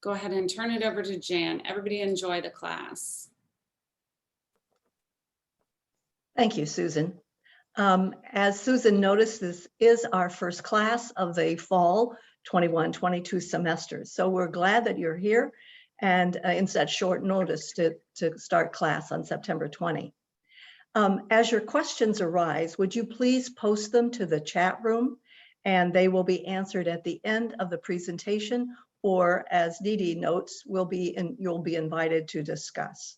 go ahead and turn it over to Jan. Everybody enjoy the class. Thank you, Susan. As Susan noticed, this is our first class of the fall 21-22 semester. So we're glad that you're here and in such short notice to start class on September 20. As your questions arise, would you please post them to the chat room, and they will be answered at the end of the presentation, or as Dee Dee notes, you'll be invited to discuss.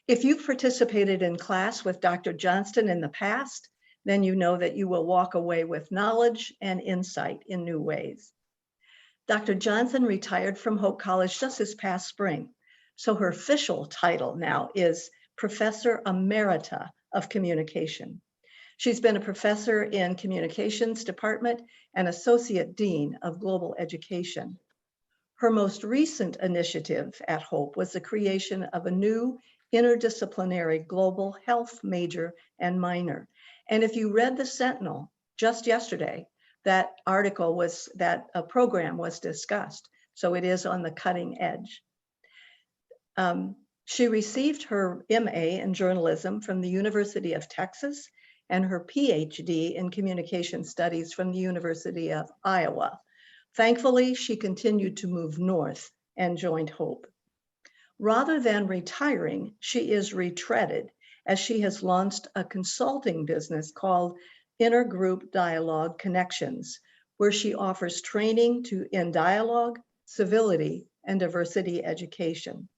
If you've participated in class with Dr. Johnston in the past, then you know that you will walk away with knowledge and insight in new ways. Dr. Johnson retired from Hope College just this past spring, so her official title now is Professor Emerita of Communication. She's been a professor in Communications Department and Associate Dean of Global Education. Her most recent initiative at Hope was the creation of a new interdisciplinary global health major and minor. And if you read the Sentinel just yesterday, that article was, that a program was discussed. So it is on the cutting edge. She received her MA in journalism from the University of Texas and her PhD in communication studies from the University of Iowa. Thankfully, she continued to move north and joined Hope. Rather than retiring, she is retreaded as she has launched a consulting business called Intergroup Dialogue Connections, where she offers training in dialogue, civility, and diversity education.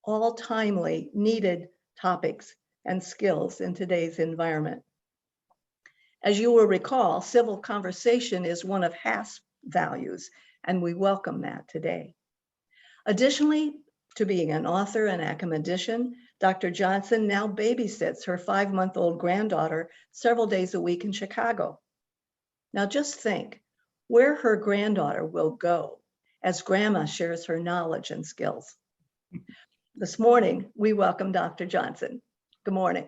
All timely, needed topics and skills in today's environment. As you will recall, civil conversation is one of HASP values, and we welcome that today. Additionally, to being an author and academician, Dr. Johnson now babysits her 5-month-old granddaughter several days a week in Chicago. Now just think where her granddaughter will go as grandma shares her knowledge and skills. This morning, we welcome Dr. Johnson. Good morning.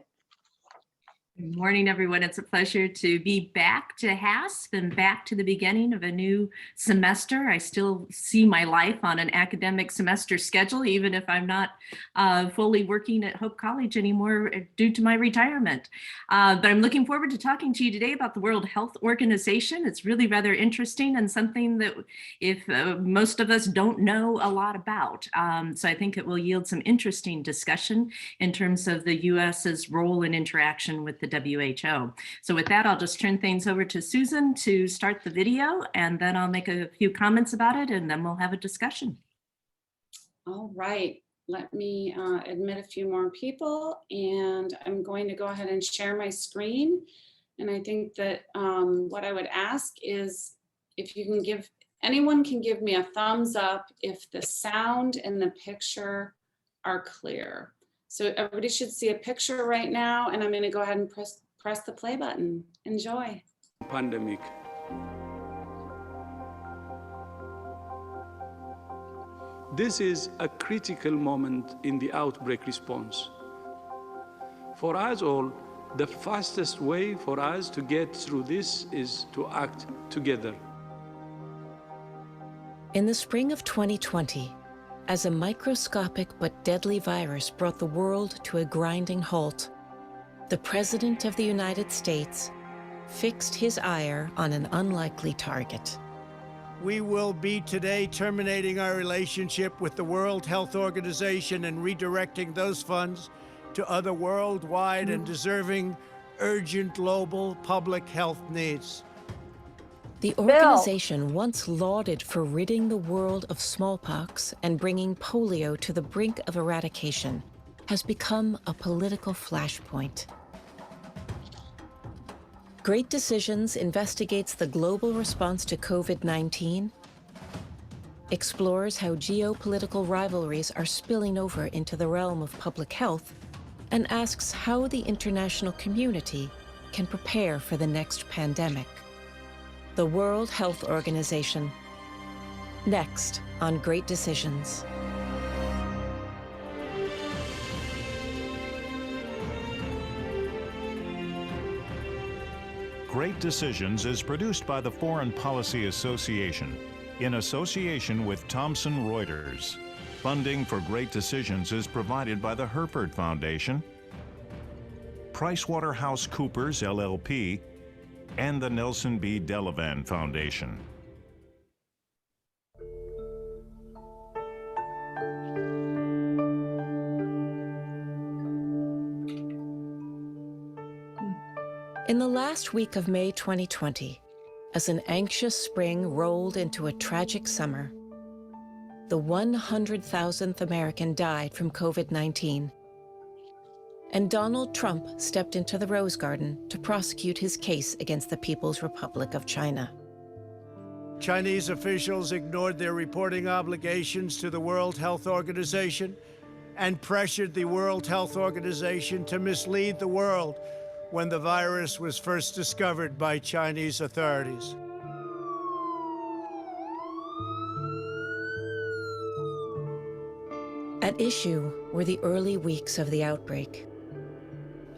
Good morning, everyone. It's a pleasure to be back to HASP and back to the beginning of a new semester. I still see my life on an academic semester schedule, even if I'm not fully working at Hope College anymore due to my retirement. But I'm looking forward to talking to you today about the World Health Organization. It's really rather interesting and something that if most of us don't know a lot about. So I think it will yield some interesting discussion in terms of the US's role and interaction with the WHO. So with that, I'll just turn things over to Susan to start the video, and then I'll make a few comments about it, and then we'll have a discussion. All right, let me admit a few more people, and I'm going to go ahead and share my screen. And I think that what I would ask is if you can give, anyone can give me a thumbs up if the sound and the picture are clear. So everybody should see a picture right now, and I'm going to go ahead and press the play button. Enjoy. Pandemic. This is a critical moment in the outbreak response. For us all, the fastest way for us to get through this is to act together. In the spring of 2020, as a microscopic but deadly virus brought the world to a grinding halt, the President of the United States fixed his ire on an unlikely target. We will be today terminating our relationship with the World Health Organization and redirecting those funds to other worldwide and deserving urgent global public health needs. The organization, once lauded for ridding the world of smallpox and bringing polio to the brink of eradication, has become a political flashpoint. Great Decisions investigates the global response to COVID-19, explores how geopolitical rivalries are spilling over into the realm of public health, and asks how the international community can prepare for the next pandemic. The World Health Organization. Next on Great Decisions. Great Decisions is produced by the Foreign Policy Association. in association with Thomson Reuters. Funding for Great Decisions is provided by the Herford Foundation, PricewaterhouseCoopers LLP, and the Nelson B. Delavan Foundation. In the last week of May 2020, as an anxious spring rolled into a tragic summer, the 100,000th American died from COVID-19. And Donald Trump stepped into the Rose Garden to prosecute his case against the People's Republic of China. Chinese officials ignored their reporting obligations to the World Health Organization and pressured the World Health Organization to mislead the world when the virus was first discovered by Chinese authorities. At issue were the early weeks of the outbreak.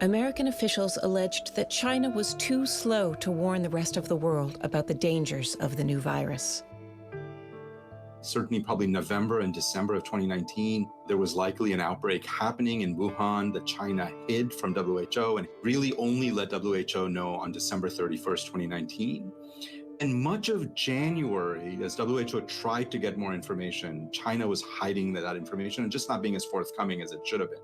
American officials alleged that China was too slow to warn the rest of the world about the dangers of the new virus. Certainly probably November and December of 2019, there was likely an outbreak happening in Wuhan that China hid from WHO and really only let WHO know on December 31st, 2019. And much of January, as WHO tried to get more information, China was hiding that information and just not being as forthcoming as it should have been.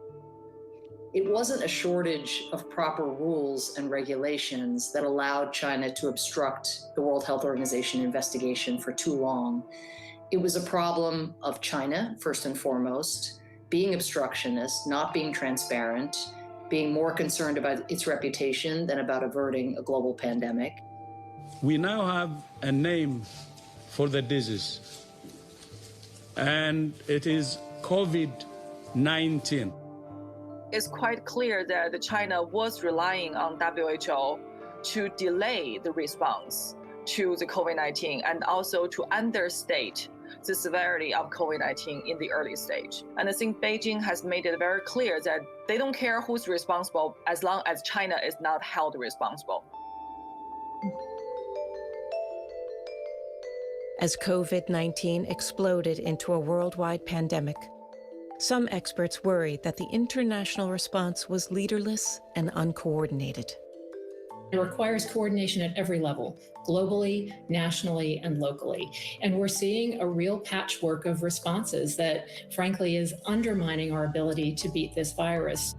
It wasn't a shortage of proper rules and regulations that allowed China to obstruct the World Health Organization investigation for too long. It was a problem of China, first and foremost, being obstructionist, not being transparent, being more concerned about its reputation than about averting a global pandemic. We now have a name for the disease, and it is COVID-19. It's quite clear that China was relying on WHO to delay the response to the COVID-19 and also to understate the severity of COVID-19 in the early stage. And I think Beijing has made it very clear that they don't care who's responsible as long as China is not held responsible. As COVID-19 exploded into a worldwide pandemic, some experts worried that the international response was leaderless and uncoordinated. It requires coordination at every level, globally, nationally, and locally. And we're seeing a real patchwork of responses that, frankly, is undermining our ability to beat this virus.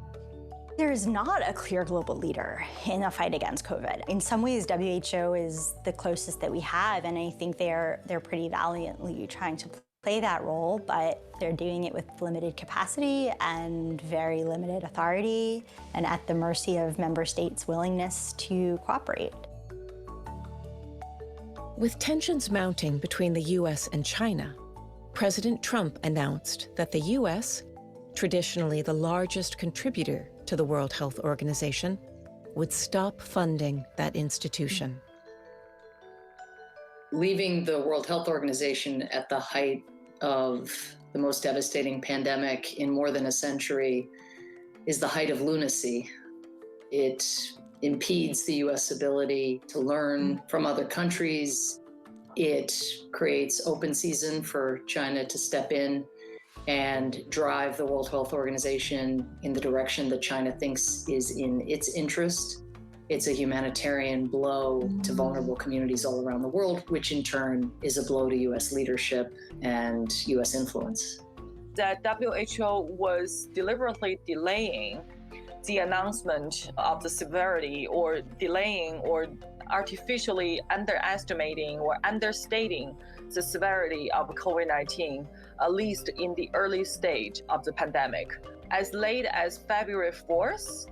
There is not a clear global leader in the fight against COVID. In some ways, WHO is the closest that we have, and I think they're pretty valiantly trying to play that role, but they're doing it with limited capacity and very limited authority and at the mercy of member states' willingness to cooperate. With tensions mounting between the US and China, President Trump announced that the US, traditionally the largest contributor to the World Health Organization, would stop funding that institution. Leaving the World Health Organization at the height of the most devastating pandemic in more than a century is the height of lunacy. It impedes the US ability to learn from other countries. It creates open season for China to step in and drive the World Health Organization in the direction that China thinks is in its interest. It's a humanitarian blow to vulnerable communities all around the world, which in turn is a blow to US leadership and US influence. That WHO was deliberately delaying the announcement of the severity, or delaying or artificially underestimating or understating the severity of COVID-19, at least in the early stage of the pandemic. As late as February 4th,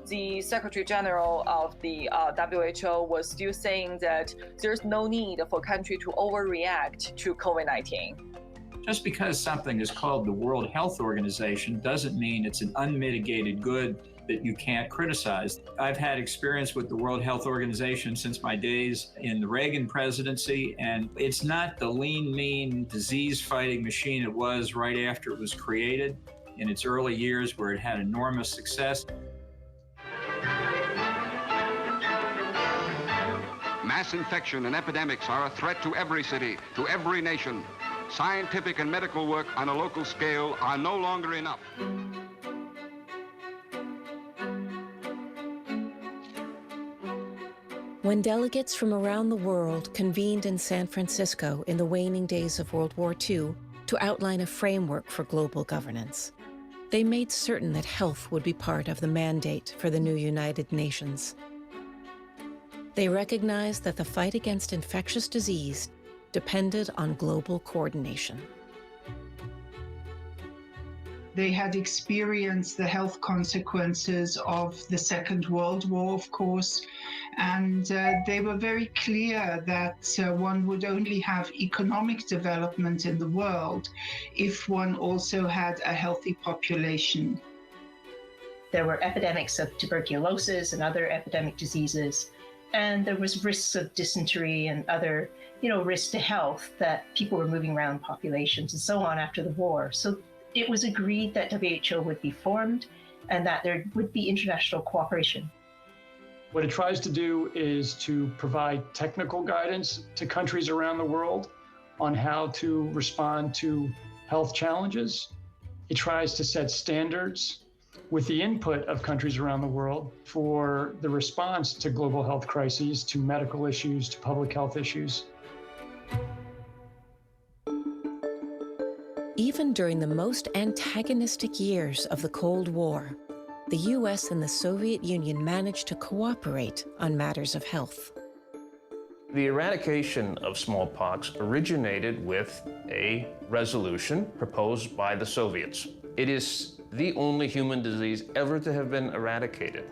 the Secretary General of the WHO was still saying that there's no need for a country to overreact to COVID-19. Just because something is called the World Health Organization doesn't mean it's an unmitigated good that you can't criticize. I've had experience with the World Health Organization since my days in the Reagan presidency, and it's not the lean, mean, disease-fighting machine it was right after it was created in its early years, where it had enormous success. Mass infection and epidemics are a threat to every city, to every nation. Scientific and medical work on a local scale are no longer enough. When delegates from around the world convened in San Francisco in the waning days of World War II to outline a framework for global governance, they made certain that health would be part of the mandate for the new United Nations. They recognized that the fight against infectious disease depended on global coordination. They had experienced the health consequences of the Second World War, of course, and they were very clear that one would only have economic development in the world if one also had a healthy population. There were epidemics of tuberculosis and other epidemic diseases, and there was risks of dysentery and other, risks to health that people were moving around populations and so on after the war. So it was agreed that WHO would be formed and that there would be international cooperation. What it tries to do is to provide technical guidance to countries around the world on how to respond to health challenges. It tries to set standards with the input of countries around the world for the response to global health crises, to medical issues, to public health issues. Even during the most antagonistic years of the Cold War, the US and the Soviet Union managed to cooperate on matters of health. The eradication of smallpox originated with a resolution proposed by the Soviets. It is the only human disease ever to have been eradicated.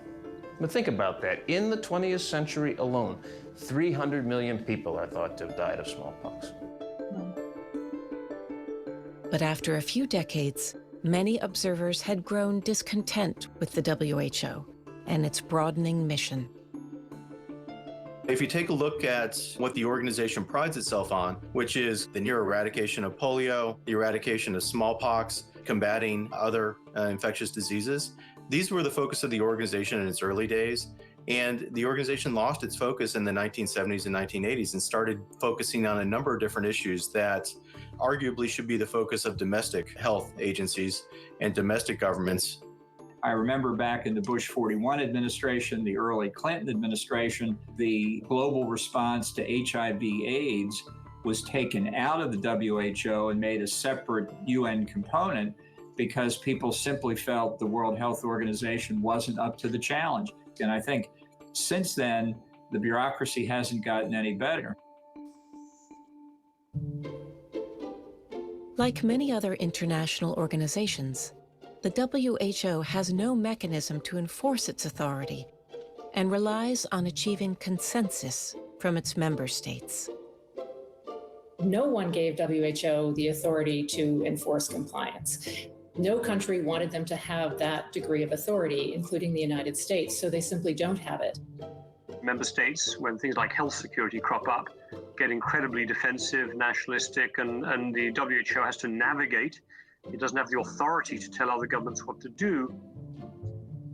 But think about that. In the 20th century alone, 300 million people are thought to have died of smallpox. But after a few decades, many observers had grown discontent with the WHO and its broadening mission. If you take a look at what the organization prides itself on, which is the near eradication of polio, the eradication of smallpox, combating other infectious diseases, these were the focus of the organization in its early days. And the organization lost its focus in the 1970s and 1980s and started focusing on a number of different issues that arguably should be the focus of domestic health agencies and domestic governments. I remember back in the Bush 41 administration, the early Clinton administration, the global response to HIV/AIDS was taken out of the WHO and made a separate UN component because people simply felt the World Health Organization wasn't up to the challenge. And I think since then, the bureaucracy hasn't gotten any better. Like many other international organizations, the WHO has no mechanism to enforce its authority and relies on achieving consensus from its member states. No one gave WHO the authority to enforce compliance. No country wanted them to have that degree of authority, including the United States, so they simply don't have it. Member states, when things like health security crop up, get incredibly defensive, nationalistic, and the WHO has to navigate. It doesn't have the authority to tell other governments what to do.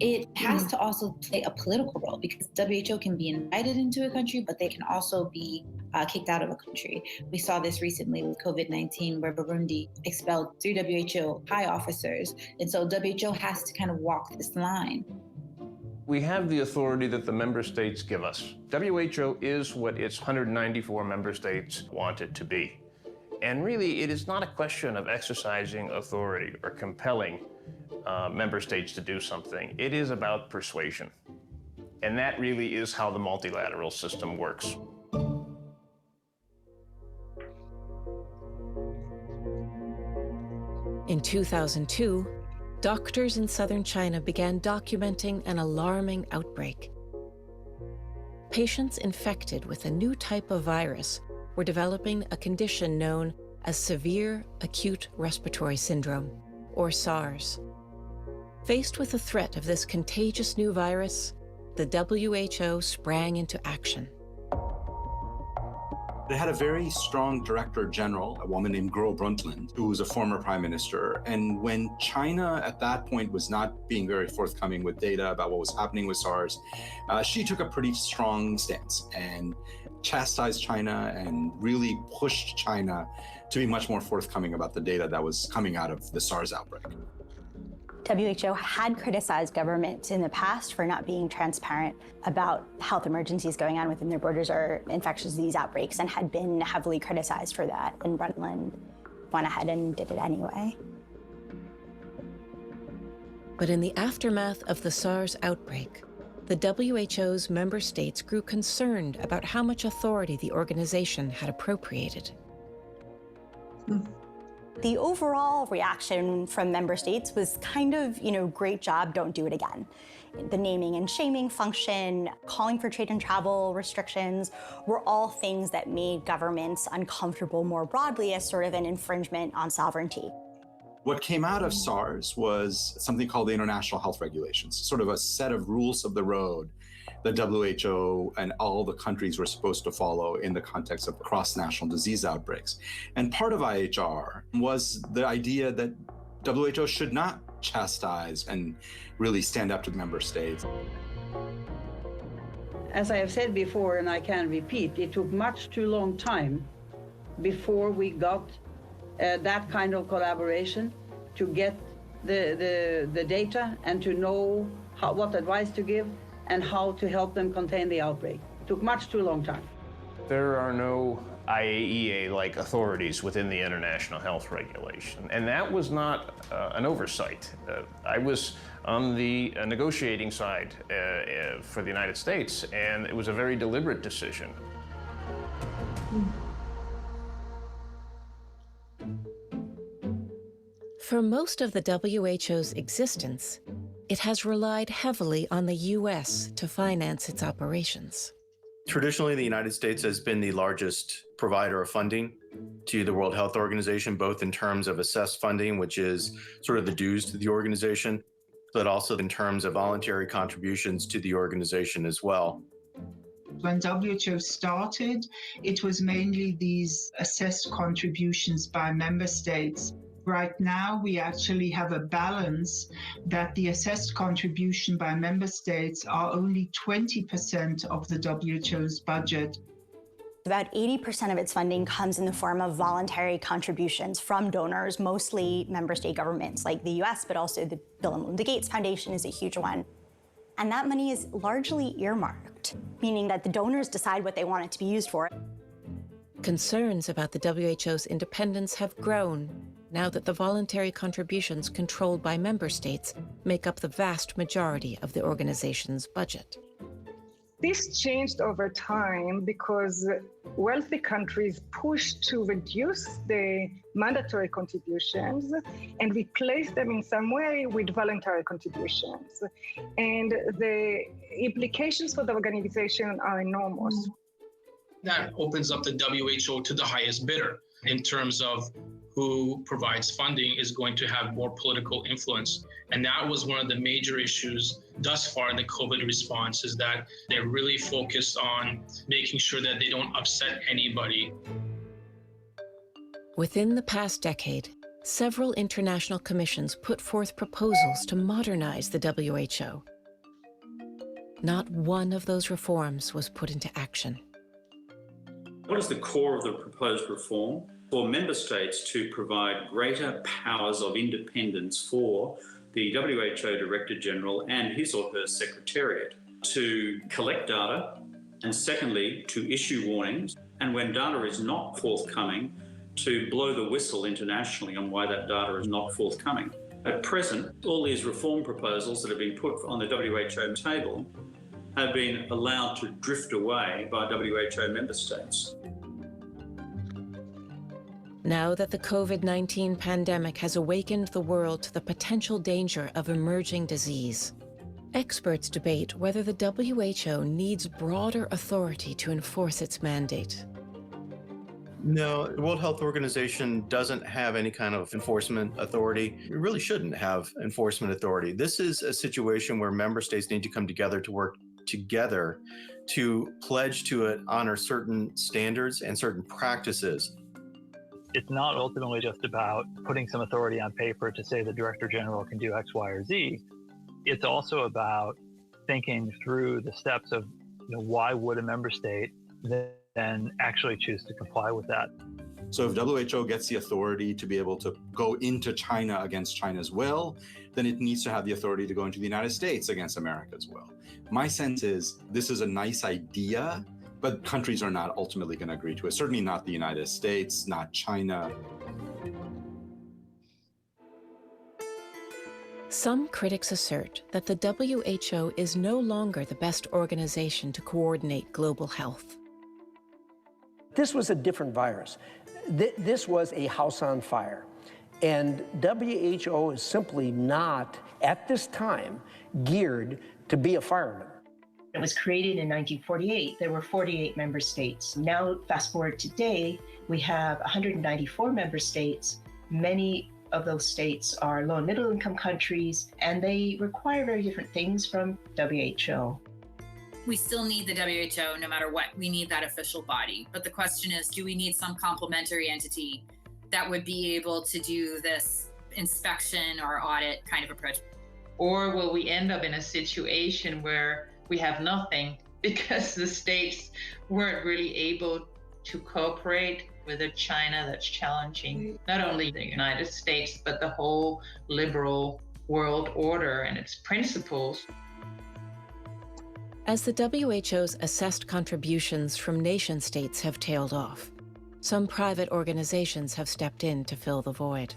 It has to also play a political role because WHO can be invited into a country, but they can also be kicked out of a country. We saw this recently with COVID-19, where Burundi expelled 3 WHO high officers. And so WHO has to kind of walk this line. We have the authority that the member states give us. WHO is what its 194 member states want it to be. And really, it is not a question of exercising authority or compelling member states to do something. It is about persuasion. And that really is how the multilateral system works. In 2002, doctors in southern China began documenting an alarming outbreak. Patients infected with a new type of virus were developing a condition known as severe acute respiratory syndrome, or Sars. Faced with the threat of this contagious new virus, the WHO sprang into action. It had a very strong director general, a woman named Gro Brundtland, who was a former prime minister. And when China at that point was not being very forthcoming with data about what was happening with SARS, she took a pretty strong stance and chastised China and really pushed China to be much more forthcoming about the data that was coming out of the SARS outbreak. WHO had criticized governments in the past for not being transparent about health emergencies going on within their borders or infectious disease outbreaks, and had been heavily criticized for that. And Brundtland went ahead and did it anyway. But in the aftermath of the SARS outbreak, the WHO's member states grew concerned about how much authority the organization had appropriated. The overall reaction from member states was kind of, great job, don't do it again. The naming and shaming function, calling for trade and travel restrictions were all things that made governments uncomfortable more broadly as sort of an infringement on sovereignty. What came out of SARS was something called the International Health Regulations, sort of a set of rules of the road that WHO and all the countries were supposed to follow in the context of cross-national disease outbreaks. And part of IHR was the idea that WHO should not chastise and really stand up to the member states. As I have said before, and I can repeat, it took much too long time before we got that kind of collaboration to get the data and to know what advice to give and how to help them contain the outbreak. It took much too long time. There are no IAEA-like authorities within the International Health Regulation, and that was not an oversight. I was on the negotiating side for the United States, and it was a very deliberate decision. For most of the WHO's existence, it has relied heavily on the U.S. to finance its operations. Traditionally, the United States has been the largest provider of funding to the World Health Organization, both in terms of assessed funding, which is sort of the dues to the organization, but also in terms of voluntary contributions to the organization as well. When WHO started, it was mainly these assessed contributions by member states. Right now, we actually have a balance that the assessed contribution by member states are only 20% of the WHO's budget. About 80% of its funding comes in the form of voluntary contributions from donors, mostly member state governments like the US, but also the Bill and Melinda Gates Foundation is a huge one. And that money is largely earmarked, meaning that the donors decide what they want it to be used for. Concerns about the WHO's independence have grown now that the voluntary contributions controlled by member states make up the vast majority of the organization's budget. This changed over time because wealthy countries pushed to reduce the mandatory contributions and replace them in some way with voluntary contributions. And the implications for the organization are enormous. That opens up the WHO to the highest bidder in terms of who provides funding is going to have more political influence. And that was one of the major issues thus far in the COVID response, is that they're really focused on making sure that they don't upset anybody. Within the past decade, several international commissions put forth proposals to modernize the WHO. Not one of those reforms was put into action. What is the core of the proposed reform? For member states to provide greater powers of independence for the WHO Director General and his or her Secretariat to collect data, and secondly, to issue warnings, and when data is not forthcoming, to blow the whistle internationally on why that data is not forthcoming. At present, all these reform proposals that have been put on the WHO table have been allowed to drift away by WHO member states. Now that the COVID-19 pandemic has awakened the world to the potential danger of emerging disease, experts debate whether the WHO needs broader authority to enforce its mandate. No, the World Health Organization doesn't have any kind of enforcement authority. It really shouldn't have enforcement authority. This is a situation where member states need to come together to work together to pledge to honor certain standards and certain practices. It's not ultimately just about putting some authority on paper to say the Director General can do X, Y, or Z. It's also about thinking through the steps of, why would a member state then and actually choose to comply with that. So if WHO gets the authority to be able to go into China against China's will, then it needs to have the authority to go into the United States against America's will. My sense is this is a nice idea, but countries are not ultimately going to agree to it. Certainly not the United States, not China. Some critics assert that the WHO is no longer the best organization to coordinate global health. This was a different virus. This was a house on fire. And WHO is simply not, at this time, geared to be a fireman. It was created in 1948. There were 48 member states. Now, fast forward today, we have 194 member states. Many of those states are low and middle income countries, and they require very different things from WHO. We still need the WHO no matter what. We need that official body. But the question is, do we need some complementary entity that would be able to do this inspection or audit kind of approach? Or will we end up in a situation where we have nothing because the states weren't really able to cooperate with a China that's challenging not only the United States, but the whole liberal world order and its principles? As the WHO's assessed contributions from nation-states have tailed off, some private organizations have stepped in to fill the void.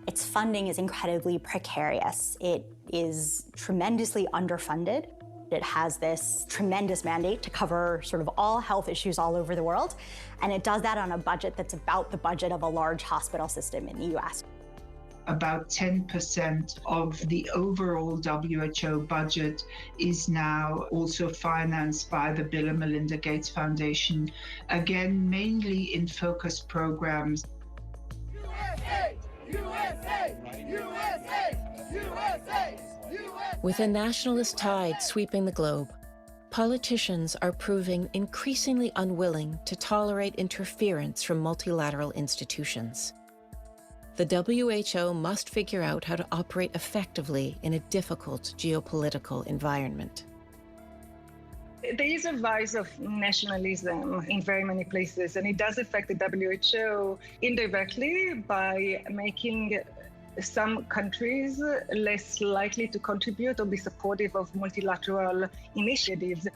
Its funding is incredibly precarious. It is tremendously underfunded. It has this tremendous mandate to cover sort of all health issues all over the world, and it does that on a budget that's about the budget of a large hospital system in the US. About 10% of the overall WHO budget is now also financed by the Bill and Melinda Gates Foundation, again, mainly in focus programs. USA! USA! USA! USA! With a nationalist tide sweeping the globe, politicians are proving increasingly unwilling to tolerate interference from multilateral institutions. The WHO must figure out how to operate effectively in a difficult geopolitical environment. There is a rise of nationalism in very many places, and it does affect the WHO indirectly by making some countries less likely to contribute or be supportive of multilateral initiatives.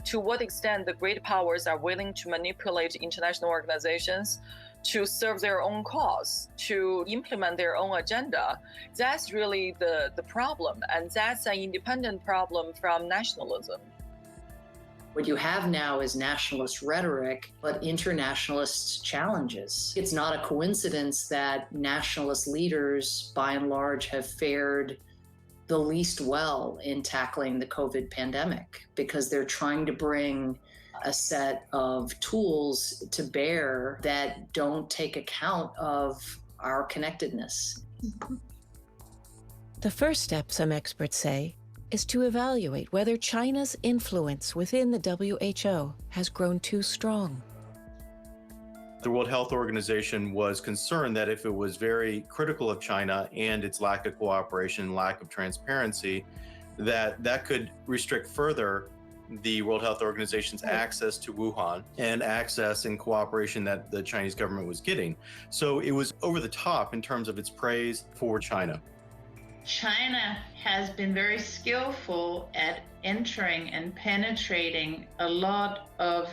To what extent the great powers are willing to manipulate international organizations to serve their own cause, to implement their own agenda, that's really the problem. And that's an independent problem from nationalism. What you have now is nationalist rhetoric, but internationalist challenges. It's not a coincidence that nationalist leaders, by and large, have fared the least well in tackling the COVID pandemic, because they're trying to bring a set of tools to bear that don't take account of our connectedness. The first step, some experts say, is to evaluate whether China's influence within the WHO has grown too strong. The World Health Organization was concerned that if it was very critical of China and its lack of cooperation, lack of transparency, that could restrict further the World Health Organization's access to Wuhan and access and cooperation that the Chinese government was getting. So it was over the top in terms of its praise for China. China has been very skillful at entering and penetrating a lot of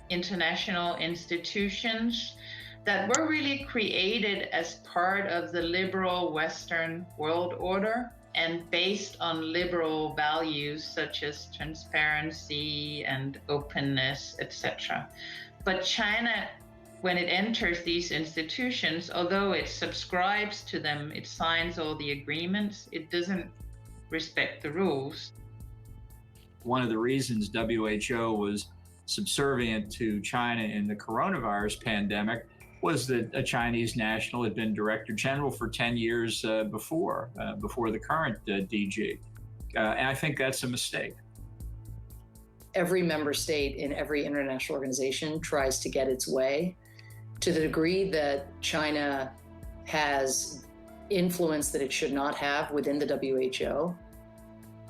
international institutions that were really created as part of the liberal Western world order and based on liberal values such as transparency and openness, etc. But China, when it enters these institutions, although it subscribes to them, it signs all the agreements, it doesn't respect the rules. One of the reasons WHO was subservient to China in the coronavirus pandemic was that a Chinese national had been Director General for 10 years before the current DG. And I think that's a mistake. Every member state in every international organization tries to get its way. To the degree that China has influence that it should not have within the WHO,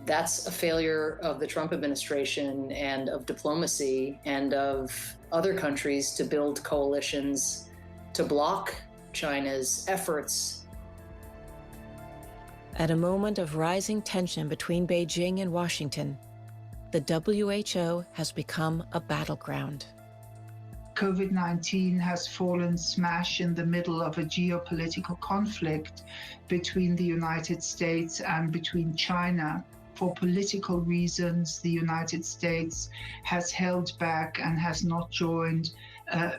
That's a failure of the Trump administration and of diplomacy and of other countries to build coalitions to block China's efforts. At a moment of rising tension between Beijing and Washington, the WHO has become a battleground. COVID-19 has fallen smash in the middle of a geopolitical conflict between the United States and between China. For political reasons, the United States has held back and has not joined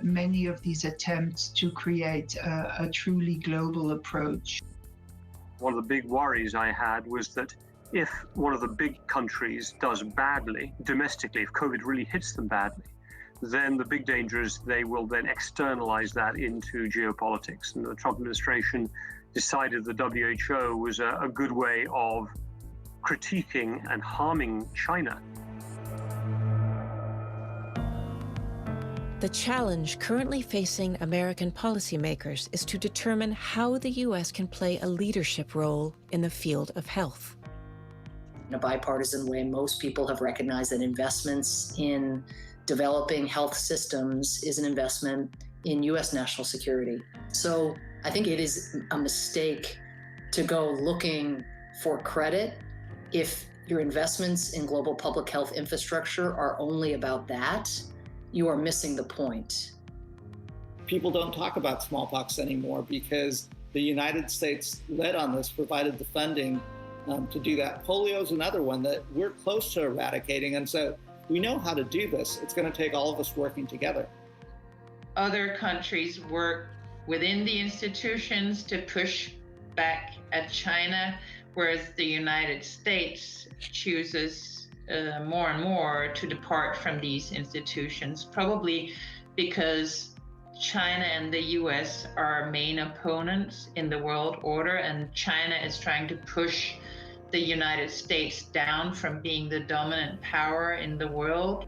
many of these attempts to create a truly global approach. One of the big worries I had was that if one of the big countries does badly domestically, if COVID really hits them badly, then the big danger is they will then externalize that into geopolitics. And the Trump administration decided the WHO was a good way of critiquing and harming China. The challenge currently facing American policymakers is to determine how the U.S. can play a leadership role in the field of health. In a bipartisan way, most people have recognized that investments in developing health systems is an investment in U.S. national security. So I think it is a mistake to go looking for credit if your investments in global public health infrastructure are only about that. You are missing the point. People don't talk about smallpox anymore because the United States led on this, provided the funding to do that. Polio is another one that we're close to eradicating, and so we know how to do this. It's going to take all of us working together. Other countries work within the institutions to push back at China, whereas the United States chooses more and more to depart from these institutions, probably because China and the US are main opponents in the world order, and China is trying to push the United States down from being the dominant power in the world.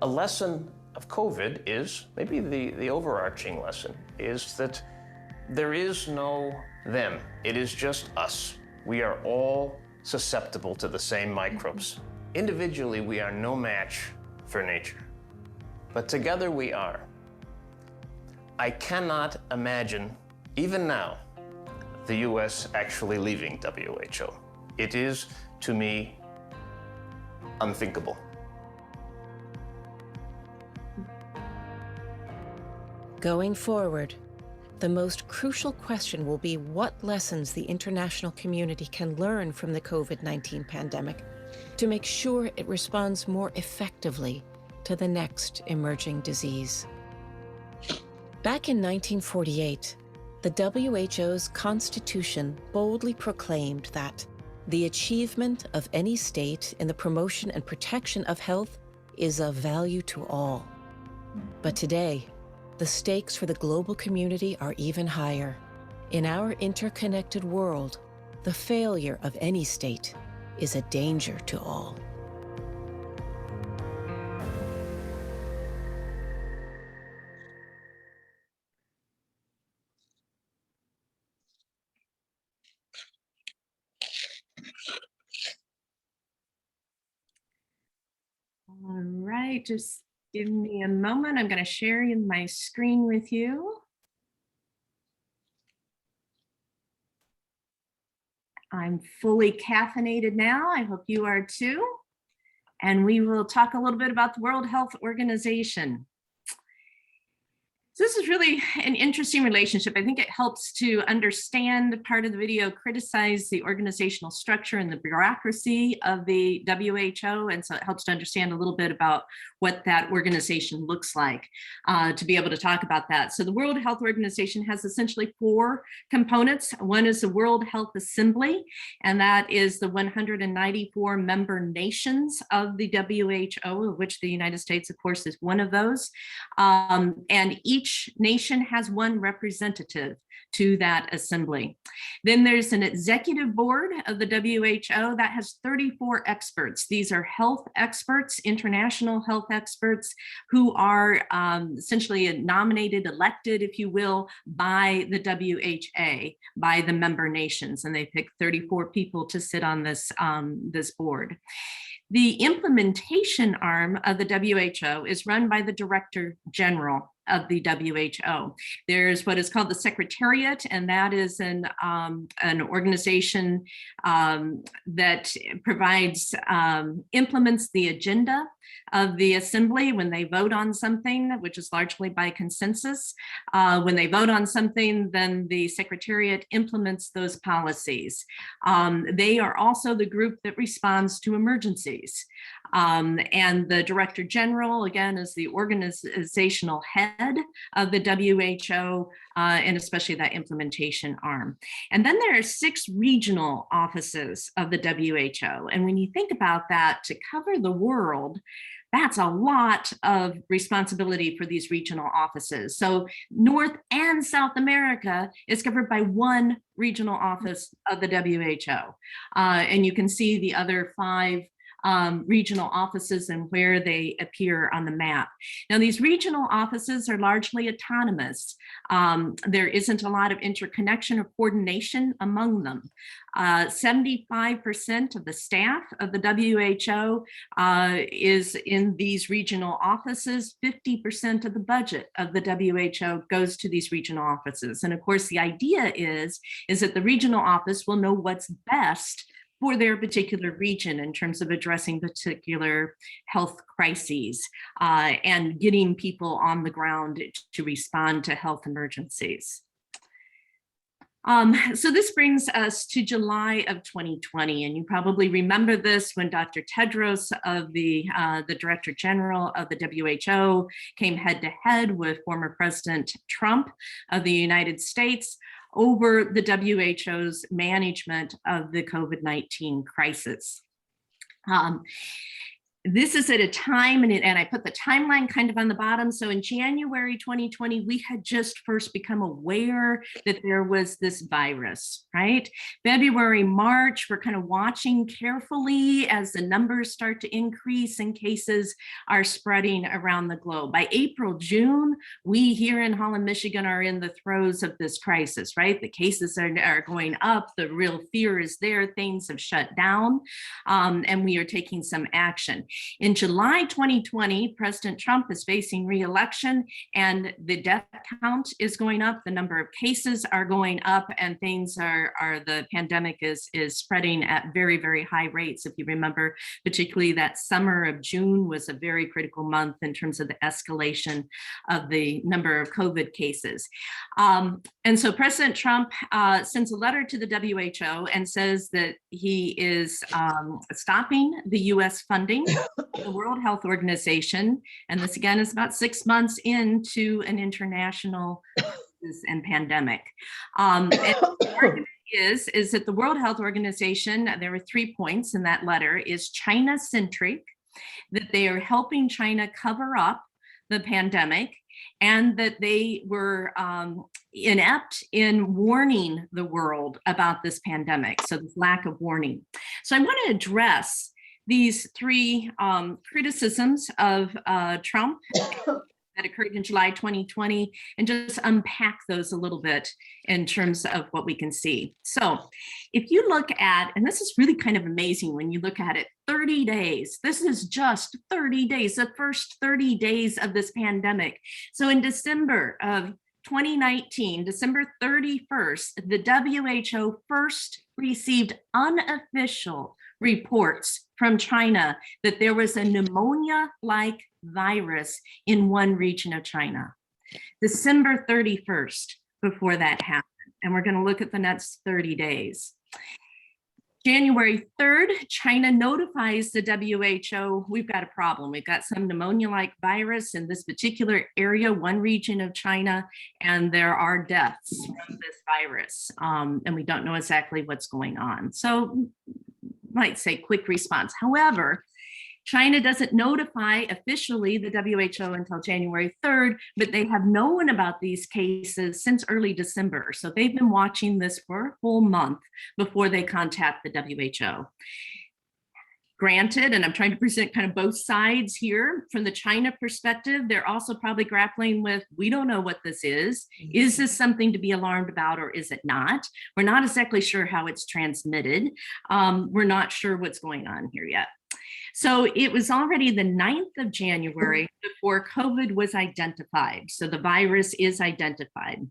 A lesson of COVID is, maybe the overarching lesson, is that there is no them. It is just us. We are all susceptible to the same microbes. Individually, we are no match for nature, but together we are. I cannot imagine, even now, the US actually leaving WHO. It is, to me, unthinkable. Going forward, the most crucial question will be what lessons the international community can learn from the COVID-19 pandemic to make sure it responds more effectively to the next emerging disease. Back in 1948, the WHO's constitution boldly proclaimed that the achievement of any state in the promotion and protection of health is of value to all. But today, the stakes for the global community are even higher. In our interconnected world, the failure of any state is a danger to all. All right, just give me a moment. I'm going to share my screen with you. I'm fully caffeinated now. I hope you are too. And we will talk a little bit about the World Health Organization. So this is really an interesting relationship. I think it helps to understand, part of the video criticize the organizational structure and the bureaucracy of the WHO. And so it helps to understand a little bit about what that organization looks like to be able to talk about that. So the World Health Organization has essentially 4 components. One is the World Health Assembly, and that is the 194 member nations of the WHO, of which the United States, of course, is one of those. And each nation has one representative to that assembly. Then there's an executive board of the WHO that has 34 experts. These are health experts, international health experts, who are essentially nominated, elected, if you will, by the WHO, by the member nations, and they pick 34 people to sit on this, this board. The implementation arm of the WHO is run by the Director General of the WHO. There's what is called the Secretariat, and that is an organization that provides, implements the agenda of the assembly when they vote on something, which is largely by consensus. When they vote on something, then the Secretariat implements those policies. They are also the group that responds to emergencies. And the Director General, again, is the organizational head of the WHO, and especially that implementation arm. And then there are 6 regional offices of the WHO. And when you think about that, to cover the world, that's a lot of responsibility for these regional offices. So North and South America is covered by one regional office of the WHO. And you can see the other 5 regional offices and where they appear on the map. Now, these regional offices are largely autonomous. There isn't a lot of interconnection or coordination among them. 75% of the staff of the WHO is in these regional offices. 50% of the budget of the WHO goes to these regional offices. And of course, the idea is that the regional office will know what's best for their particular region in terms of addressing particular health crises and getting people on the ground to respond to health emergencies. So this brings us to July of 2020, and you probably remember this when Dr. Tedros of the Director General of the WHO came head to head with former President Trump of the United States over the WHO's management of the COVID-19 crisis. This is at a time, and I put the timeline kind of on the bottom. So in January 2020, we had just first become aware that there was this virus, right? February, March, we're kind of watching carefully as the numbers start to increase and cases are spreading around the globe. By April, June, we here in Holland, Michigan are in the throes of this crisis, right? The cases are going up, the real fear is there, things have shut down, and we are taking some action. In July 2020, President Trump is facing re-election and the death count is going up, the number of cases are going up, and things the pandemic is spreading at very, very high rates. If you remember, particularly that summer of June was a very critical month in terms of the escalation of the number of COVID cases. And so President Trump sends a letter to the WHO and says that he is stopping the US funding the World Health Organization, and this again is about 6 months into an international crisis and pandemic. And the argument is that the World Health Organization, there were 3 points in that letter, is China-centric, that they are helping China cover up the pandemic, and that they were inept in warning the world about this pandemic, so this lack of warning. So I want to address these 3 criticisms of Trump that occurred in July 2020 and just unpack those a little bit in terms of what we can see. So if you look at, and this is really kind of amazing when you look at it, 30 days, this is just 30 days, the first 30 days of this pandemic. So in December of 2019, December 31st, the WHO first received unofficial reports from China that there was a pneumonia-like virus in one region of China. December 31st, before that happened. And we're going to look at the next 30 days. January 3rd, China notifies the WHO, we've got a problem. We've got some pneumonia-like virus in this particular area, one region of China, and there are deaths from this virus. And we don't know exactly what's going on. So, might say quick response. However, China doesn't notify officially the WHO until January 3rd, but they have known about these cases since early December. So they've been watching this for a full month before they contact the WHO. Granted, and I'm trying to present kind of both sides here, from the China perspective, they're also probably grappling with, we don't know what this is. Is this something to be alarmed about or is it not? We're not exactly sure how it's transmitted. We're not sure what's going on here yet. So it was already the 9th of January before COVID was identified. So the virus is identified.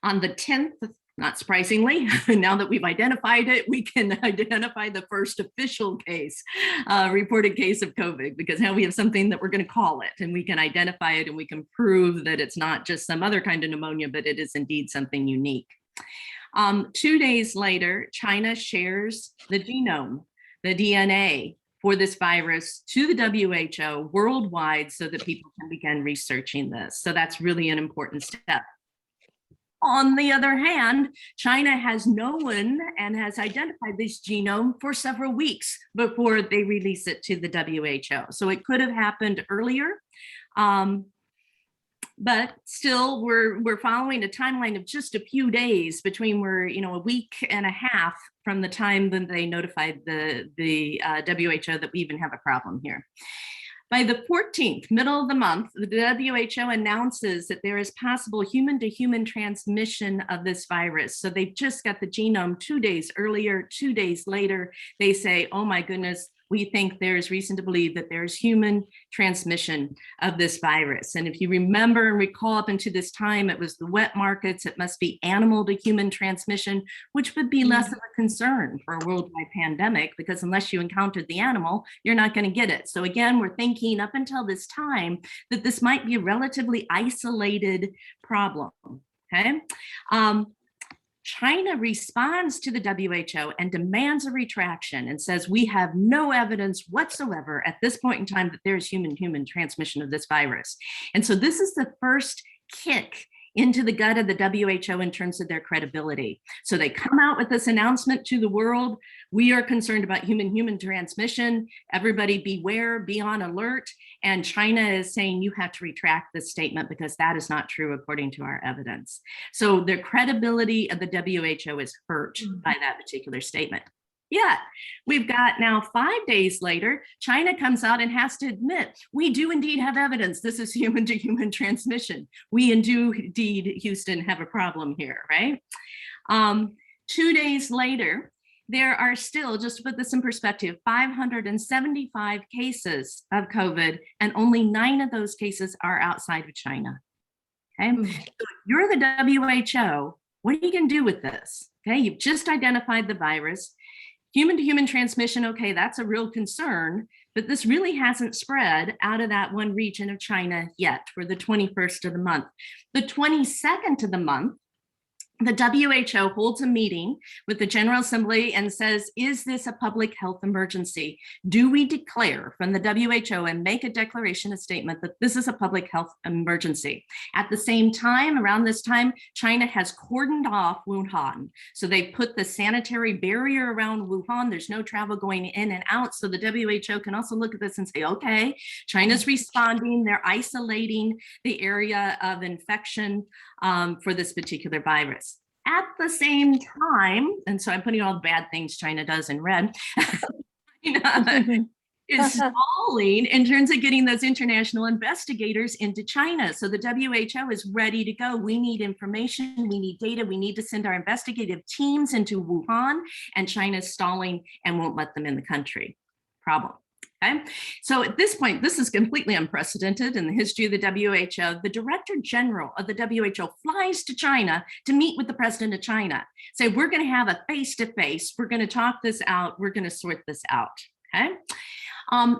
On the 10th, not surprisingly, now that we've identified it, we can identify the first official case, reported case of COVID, because now we have something that we're going to call it, and we can identify it, and we can prove that it's not just some other kind of pneumonia, but it is indeed something unique. 2 days later, China shares the genome, the DNA for this virus to the WHO worldwide so that people can begin researching this. So that's really an important step. On the other hand, China has known and has identified this genome for several weeks before they release it to the WHO. So it could have happened earlier, but still we're following a timeline of just a few days between a week and a half from the time that they notified the WHO that we even have a problem here. By the 14th, middle of the month, the WHO announces that there is possible human-to-human transmission of this virus. So they've just got the genome 2 days earlier. 2 days later, they say, oh my goodness, we think there's reason to believe that there's human transmission of this virus. And if you remember and recall, up into this time, it was the wet markets. It must be animal to human transmission, which would be less of a concern for a worldwide pandemic, because unless you encountered the animal, you're not going to get it. So again, we're thinking up until this time that this might be a relatively isolated problem. Okay. China responds to the WHO and demands a retraction and says, we have no evidence whatsoever at this point in time that there's human-human transmission of this virus. And so this is the first kick into the gut of the WHO in terms of their credibility. So they come out with this announcement to the world. We are concerned about human-human transmission. Everybody beware, be on alert. And China is saying you have to retract this statement because that is not true according to our evidence. So the credibility of the WHO is hurt by that particular statement. Yet, we've got now 5 days later, China comes out and has to admit, we do indeed have evidence this is human-to-human transmission. We do indeed, Houston, have a problem here, right? 2 days later, there are still, just to put this in perspective, 575 cases of COVID, and only 9 of those cases are outside of China. Okay, so you're the WHO. What are you going to do with this? Okay, you've just identified the virus. Human-to-human transmission, okay, that's a real concern, but this really hasn't spread out of that one region of China yet for the 21st of the month. The 22nd of the month, the WHO holds a meeting with the General Assembly and says, is this a public health emergency? Do we declare from the WHO and make a declaration, a statement that this is a public health emergency? At the same time, around this time, China has cordoned off Wuhan. So they put the sanitary barrier around Wuhan. There's no travel going in and out. So the WHO can also look at this and say, okay, China's responding. They're isolating the area of infection for this particular virus. At the same time, and so I'm putting all the bad things China does in red, is stalling in terms of getting those international investigators into China. So the WHO is ready to go. We need information, we need data, we need to send our investigative teams into Wuhan, and China's stalling and won't let them in the country. Problem. Okay, so at this point, this is completely unprecedented in the history of the WHO. The Director General of the WHO flies to China to meet with the President of China. Say, we're going to have a face-to-face. We're going to talk this out. We're going to sort this out. Okay,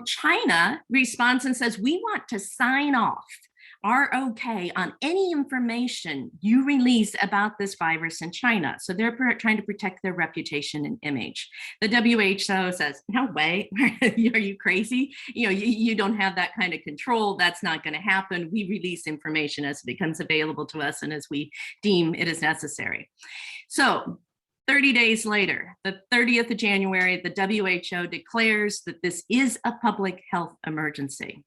China responds and says, we want to sign off our okay on any information you release about this virus in China. So they're trying to protect their reputation and image. The WHO says, no way, are you crazy? You don't have that kind of control. That's not going to happen. We release information as it becomes available to us and as we deem it is necessary. So 30 days later, the 30th of January, the WHO declares that this is a public health emergency.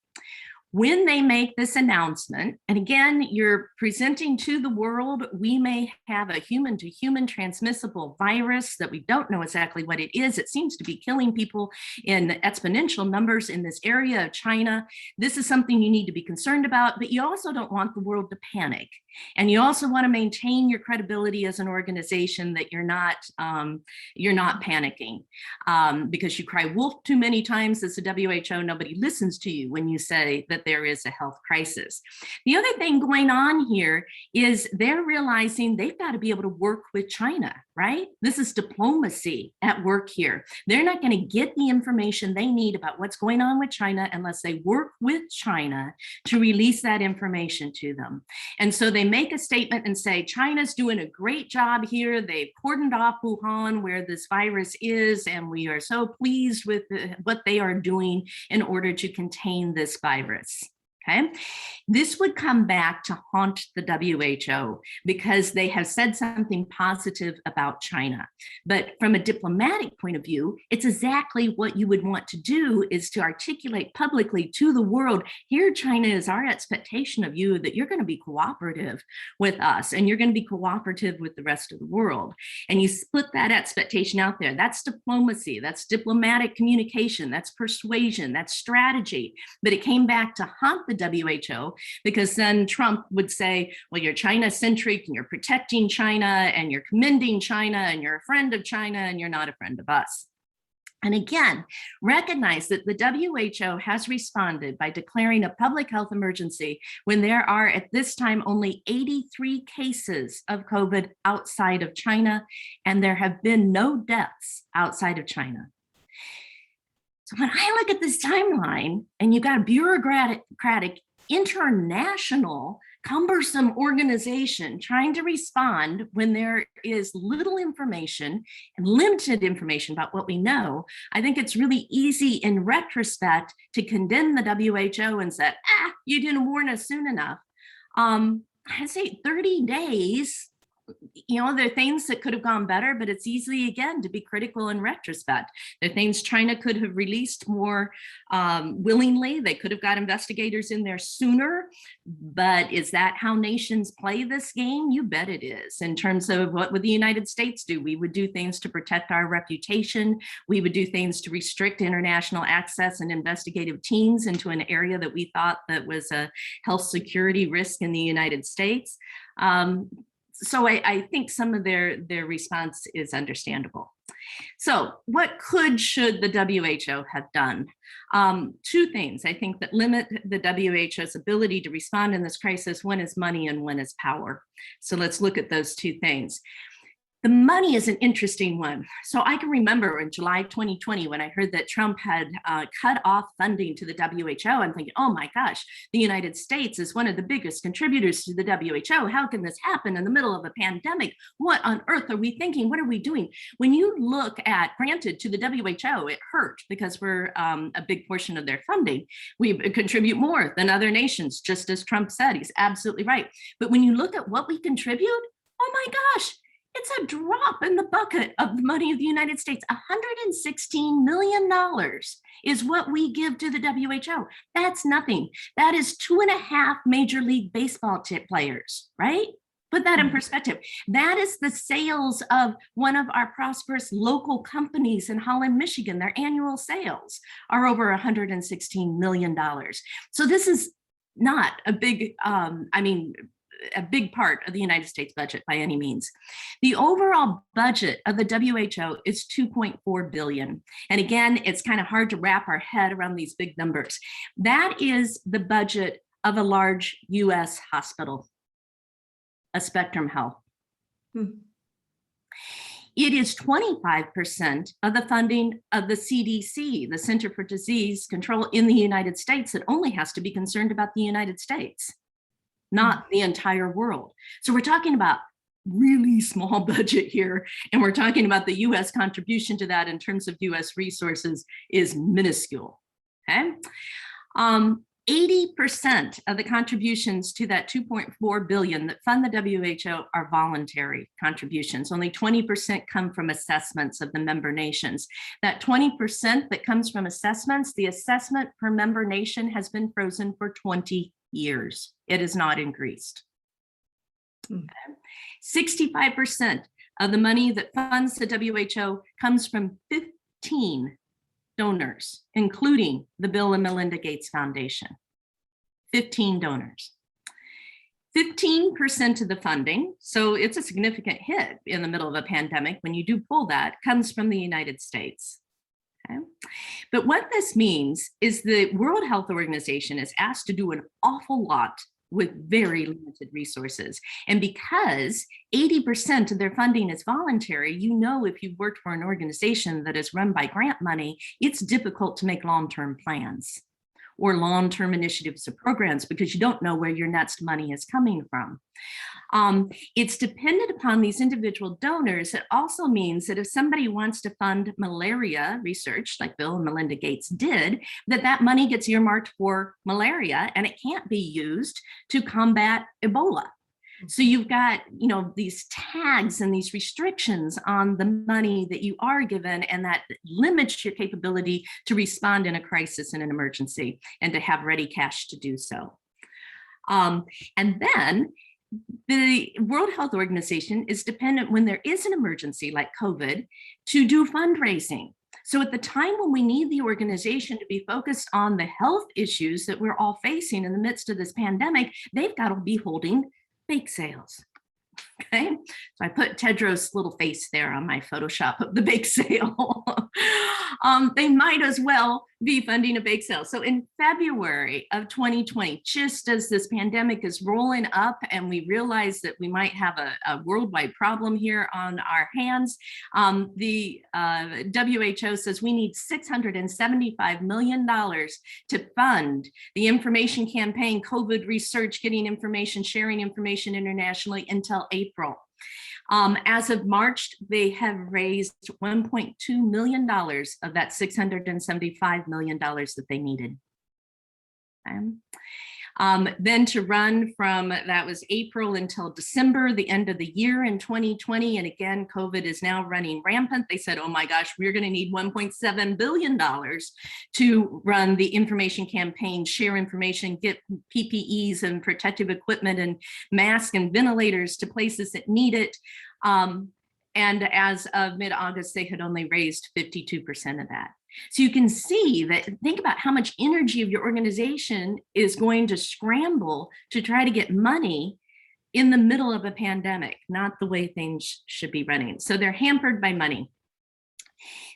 When they make this announcement, and again, you're presenting to the world, we may have a human-to-human transmissible virus that we don't know exactly what it is. It seems to be killing people in exponential numbers in this area of China. This is something you need to be concerned about, but you also don't want the world to panic. And you also want to maintain your credibility as an organization that you're not panicking because you cry wolf too many times as the WHO. Nobody listens to you when you say that there is a health crisis. The other thing going on here is they're realizing they've got to be able to work with China, right? This is diplomacy at work here. They're not going to get the information they need about what's going on with China unless they work with China to release that information to them. And so they make a statement and say, China's doing a great job here. They've cordoned off Wuhan where this virus is, and we are so pleased with what they are doing in order to contain this virus. Okay, this would come back to haunt the WHO because they have said something positive about China. But from a diplomatic point of view, it's exactly what you would want to do, is to articulate publicly to the world, here, China, is our expectation of you that you're going to be cooperative with us and you're going to be cooperative with the rest of the world. And you split that expectation out there. That's diplomacy, that's diplomatic communication, that's persuasion, that's strategy. But it came back to haunt the WHO, because then Trump would say, well, you're China-centric and you're protecting China and you're commending China and you're a friend of China and you're not a friend of us. And again, recognize that the WHO has responded by declaring a public health emergency when there are at this time only 83 cases of COVID outside of China, and there have been no deaths outside of China. So when I look at this timeline, and you've got a bureaucratic, international, cumbersome organization trying to respond when there is little information and limited information about what we know, I think it's really easy in retrospect to condemn the WHO and say, you didn't warn us soon enough. I say 30 days. You know, there are things that could have gone better, but it's easy, again, to be critical in retrospect. There are things China could have released more willingly. They could have got investigators in there sooner. But is that how nations play this game? You bet it is. In terms of what would the United States do? We would do things to protect our reputation. We would do things to restrict international access and investigative teams into an area that we thought that was a health security risk in the United States. So I think some of their response is understandable. So what should the WHO have done? Two things, I think, that limit the WHO's ability to respond in this crisis. One is money and one is power. So let's look at those two things. The money is an interesting one. So I can remember in July 2020, when I heard that Trump had cut off funding to the WHO, I'm thinking, oh my gosh, the United States is one of the biggest contributors to the WHO. How can this happen in the middle of a pandemic? What on earth are we thinking? What are we doing? When you look at, granted, to the WHO, it hurt because we're a big portion of their funding. We contribute more than other nations, just as Trump said. He's absolutely right. But when you look at what we contribute, oh my gosh, it's a drop in the bucket of the money of the United States. $116 million is what we give to the WHO. That's nothing. That is 2.5 Major League Baseball players, right? Put that in perspective. That is the sales of one of our prosperous local companies in Holland, Michigan. Their annual sales are over $116 million. So this is not a big, a big part of the United States budget by any means. The overall budget of the WHO is $2.4 billion. And again, it's kind of hard to wrap our head around these big numbers. That is the budget of a large US hospital, a Spectrum Health. It is 25% of the funding of the CDC, the Center for Disease Control in the United States, that only has to be concerned about the United States, not the entire world. So we're talking about really small budget here, and we're talking about the US contribution to that in terms of US resources is minuscule, okay? 80% of the contributions to that 2.4 billion that fund the WHO are voluntary contributions. Only 20% come from assessments of the member nations. That 20% that comes from assessments, the assessment per member nation has been frozen for 20 years. It is not increased. 65% of the money that funds the WHO comes from 15 donors, including the Bill and Melinda Gates Foundation. 15 donors. 15% of the funding, so it's a significant hit in the middle of a pandemic when you do pull that, comes from the United States. Okay? But what this means is the World Health Organization is asked to do an awful lot with very limited resources. And because 80% of their funding is voluntary, you know, if you've worked for an organization that is run by grant money, it's difficult to make long-term plans or long-term initiatives or programs because you don't know where your next money is coming from. It's dependent upon these individual donors. It also means that if somebody wants to fund malaria research, like Bill and Melinda Gates did, that money gets earmarked for malaria and it can't be used to combat Ebola. So you've got, you know, these tags and these restrictions on the money that you are given, and that limits your capability to respond in a crisis and an emergency and to have ready cash to do so. And then the World Health Organization is dependent when there is an emergency like COVID to do fundraising. So at the time when we need the organization to be focused on the health issues that we're all facing in the midst of this pandemic, they've got to be holding bake sales. Okay, so I put Tedros' little face there on my Photoshop of the bake sale. They might as well be funding a bake sale. So in February of 2020, just as this pandemic is rolling up and we realize that we might have a worldwide problem here on our hands, the WHO says we need $675 million to fund the information campaign, COVID research, getting information, sharing information internationally until April. As of March, they have raised $1.2 million of that $675 million that they needed. Then to run from, that was April until December, the end of the year in 2020. And again, COVID is now running rampant. They said, oh my gosh, we're going to need $1.7 billion to run the information campaign, share information, get PPEs and protective equipment and masks and ventilators to places that need it. And as of mid-August, they had only raised 52% of that. So you can see that, think about how much energy of your organization is going to scramble to try to get money in the middle of a pandemic, not the way things should be running. So they're hampered by money.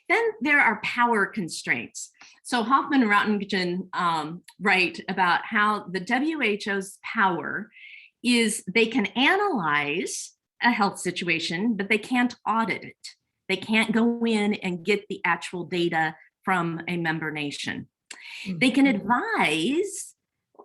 Then there are power constraints. So Hoffman and Roentgen write about how the WHO's power is they can analyze a health situation, but they can't audit it. They can't go in and get the actual data from a member nation. They can advise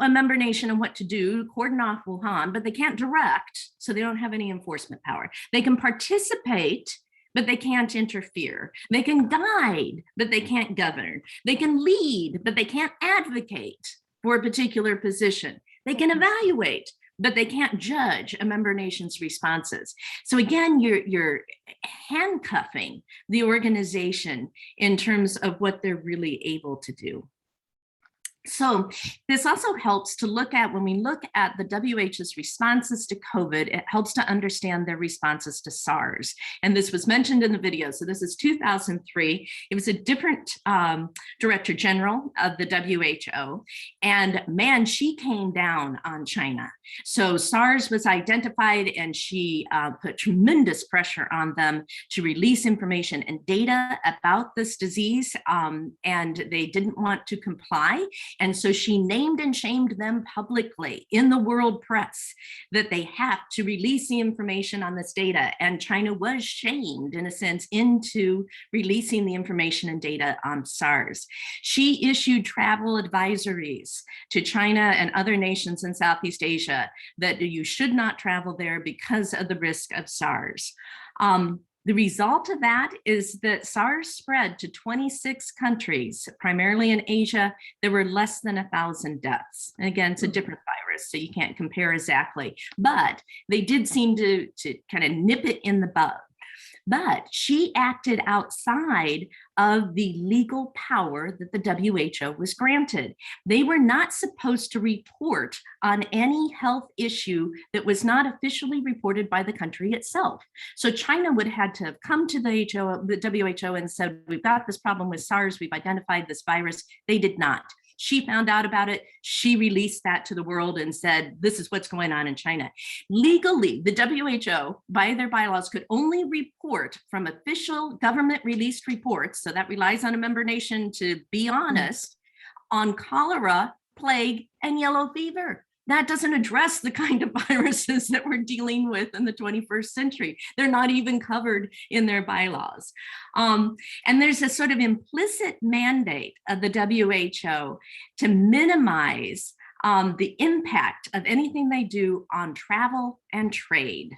a member nation on what to do, cordon off Wuhan, but they can't direct, so they don't have any enforcement power. They can participate, but they can't interfere. They can guide, but they can't govern. They can lead, but they can't advocate for a particular position. They can evaluate, but they can't judge a member nation's responses. So again, you're handcuffing the organization in terms of what they're really able to do. So this also helps to look at, when we look at the WHO's responses to COVID, it helps to understand their responses to SARS. And this was mentioned in the video. So this is 2003. It was a different director general of the WHO. And man, she came down on China. So SARS was identified and she put tremendous pressure on them to release information and data about this disease. And they didn't want to comply. And so she named and shamed them publicly in the world press that they have to release the information on this data. And China was shamed, in a sense, into releasing the information and data on SARS. She issued travel advisories to China and other nations in Southeast Asia that you should not travel there because of the risk of SARS. The result of that is that SARS spread to 26 countries, primarily in Asia. There were less than 1,000 deaths. And again, it's a different virus, so you can't compare exactly. But they did seem to kind of nip it in the bud. But she acted outside of the legal power that the WHO was granted. They were not supposed to report on any health issue that was not officially reported by the country itself. So China would have had to have come to the WHO and said, we've got this problem with SARS, we've identified this virus. They did not. She found out about it. She released that to the world and said, this is what's going on in China. Legally, the WHO, by their bylaws, could only report from official government released reports, so that relies on a member nation to be honest, on cholera, plague, and yellow fever. That doesn't address the kind of viruses that we're dealing with in the 21st century. They're not even covered in their bylaws. And there's a sort of implicit mandate of the WHO to minimize the impact of anything they do on travel and trade.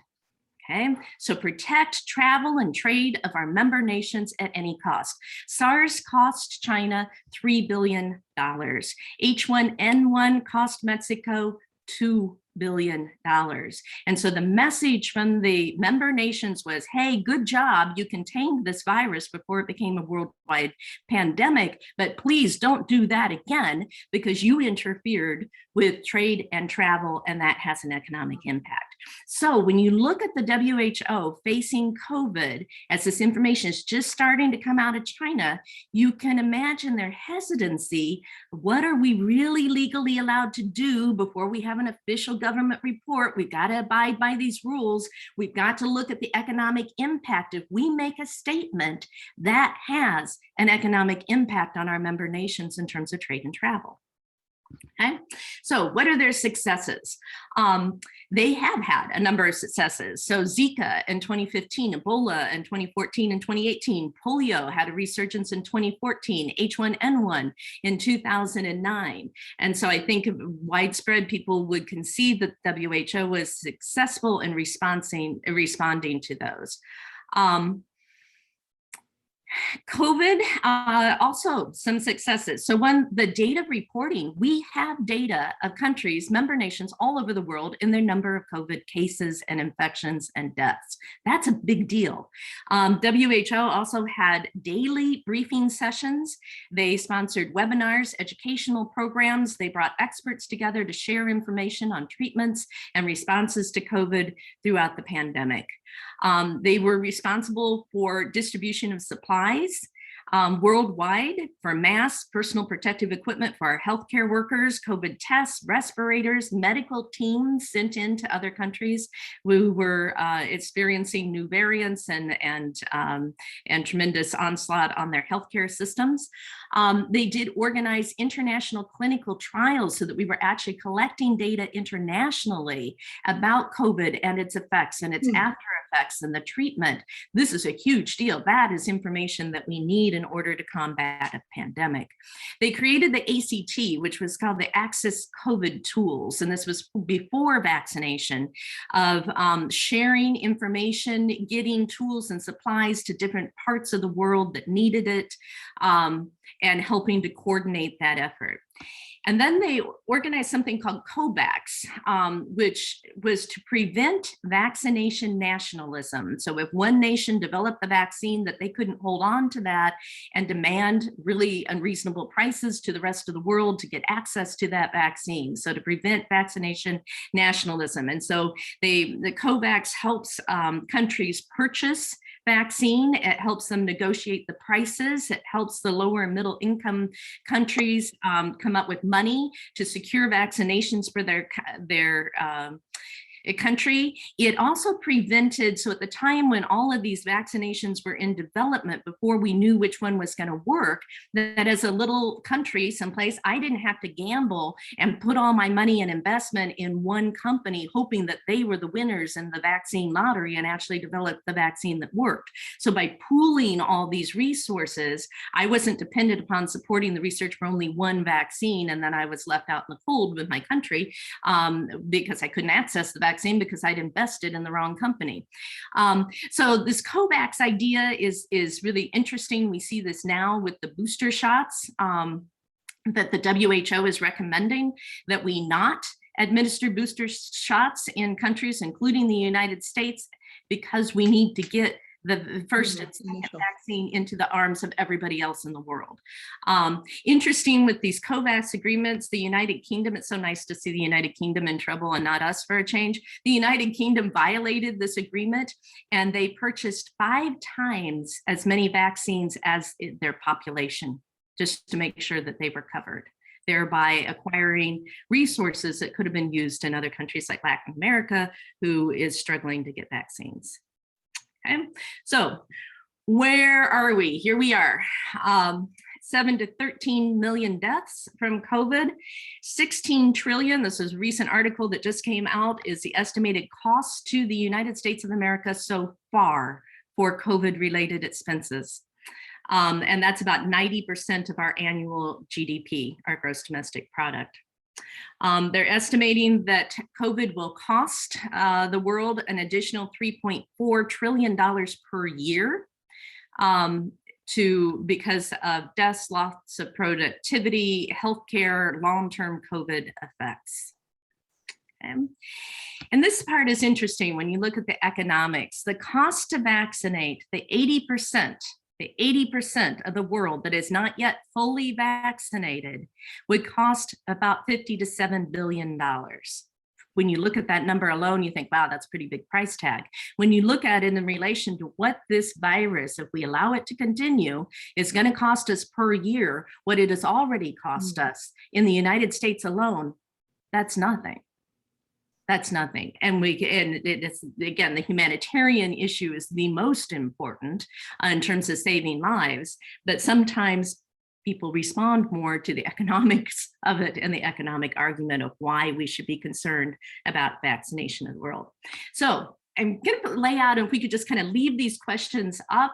Okay, so protect travel and trade of our member nations at any cost. SARS cost China $3 billion. H1N1 cost Mexico $2 billion. And so the message from the member nations was, hey, good job, you contained this virus before it became a worldwide pandemic, but please don't do that again because you interfered with trade and travel, and that has an economic impact. So when you look at the WHO facing COVID, as this information is just starting to come out of China, you can imagine their hesitancy. What are we really legally allowed to do before we have an official government report? We've got to abide by these rules. We've got to look at the economic impact. If we make a statement, that has an economic impact on our member nations in terms of trade and travel. Okay, so what are their successes? They have had a number of successes. So Zika in 2015, Ebola in 2014 and 2018, polio had a resurgence in 2014, H1N1 in 2009. And so I think widespread people would concede that WHO was successful in responding to those. COVID, also some successes. So the data reporting, we have data of countries, member nations all over the world in their number of COVID cases and infections and deaths. That's a big deal. WHO also had daily briefing sessions. They sponsored webinars, educational programs. They brought experts together to share information on treatments and responses to COVID throughout the pandemic. They were responsible for distribution of supplies worldwide for masks, personal protective equipment for our healthcare workers, COVID tests, respirators, medical teams sent into other countries who were experiencing new variants and tremendous onslaught on their healthcare systems. They did organize international clinical trials so that we were actually collecting data internationally about COVID and its effects and its after effects and the treatment. This is a huge deal. That is information that we need in order to combat a pandemic. They created the ACT, which was called the Access COVID Tools, and this was before vaccination, of sharing information, getting tools and supplies to different parts of the world that needed it, and helping to coordinate that effort. And then they organized something called COVAX, which was to prevent vaccination nationalism. So if one nation developed the vaccine, that they couldn't hold on to that and demand really unreasonable prices to the rest of the world to get access to that vaccine. So to prevent vaccination nationalism. And so the COVAX helps countries purchase vaccine. It helps them negotiate the prices. It helps the lower and middle income countries come up with money to secure vaccinations for their country. It also prevented, so at the time when all of these vaccinations were in development, before we knew which one was going to work, that as a little country someplace, I didn't have to gamble and put all my money and investment in one company, hoping that they were the winners in the vaccine lottery and actually develop the vaccine that worked. So by pooling all these resources, I wasn't dependent upon supporting the research for only one vaccine, and then I was left out in the cold with my country because I couldn't access the vaccine vaccine because I'd invested in the wrong company. So this COVAX idea is really interesting. We see this now with the booster shots, that the WHO is recommending that we not administer booster shots in countries, including the United States, because we need to get the first and second vaccine into the arms of everybody else in the world. Interesting with these COVAX agreements, the United Kingdom, it's so nice to see the United Kingdom in trouble and not us for a change. The United Kingdom violated this agreement and they purchased 5 times as many vaccines as their population, just to make sure that they were covered, thereby acquiring resources that could have been used in other countries like Latin America, who is struggling to get vaccines. Okay, so where are we? Here we are. 7 to 13 million deaths from COVID. 16 trillion, this is a recent article that just came out, is the estimated cost to the United States of America so far for COVID-related expenses. And that's about 90% of our annual GDP, our gross domestic product. They're estimating that COVID will cost the world an additional $3.4 trillion per year because of deaths, loss of productivity, healthcare, long-term COVID effects. Okay. And this part is interesting when you look at the economics. The cost to vaccinate the 80% of the world that is not yet fully vaccinated would cost about $50 to $7 billion. When you look at that number alone, you think, wow, that's a pretty big price tag. When you look at it in relation to what this virus, if we allow it to continue, is going to cost us per year, what it has already cost us in the United States alone, that's nothing. That's nothing. And it's, again, the humanitarian issue is the most important in terms of saving lives, but sometimes people respond more to the economics of it and the economic argument of why we should be concerned about vaccination of the world. So I'm going to lay out, if we could just kind of leave these questions up.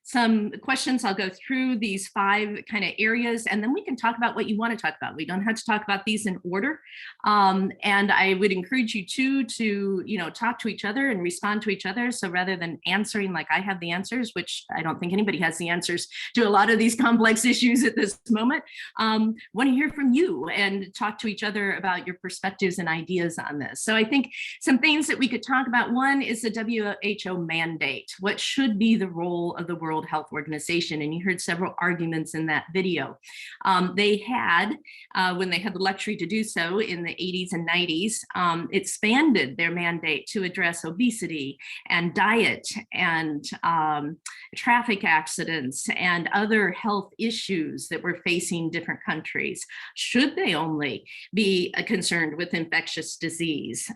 Some questions, I'll go through these 5 kind of areas, and then we can talk about what you want to talk about. We don't have to talk about these in order. And I would encourage you to talk to each other and respond to each other. So rather than answering like I have the answers, which I don't think anybody has the answers to a lot of these complex issues at this moment, want to hear from you and talk to each other about your perspectives and ideas on this. So I think some things that we could talk about, one is the WHO mandate. What should be the role of the World Health Organization? And you heard several arguments in that video. They had, when they had the luxury to do so in the 80s and 90s, expanded their mandate to address obesity and diet and traffic accidents and other health issues that were facing different countries. Should they only be concerned with infectious disease?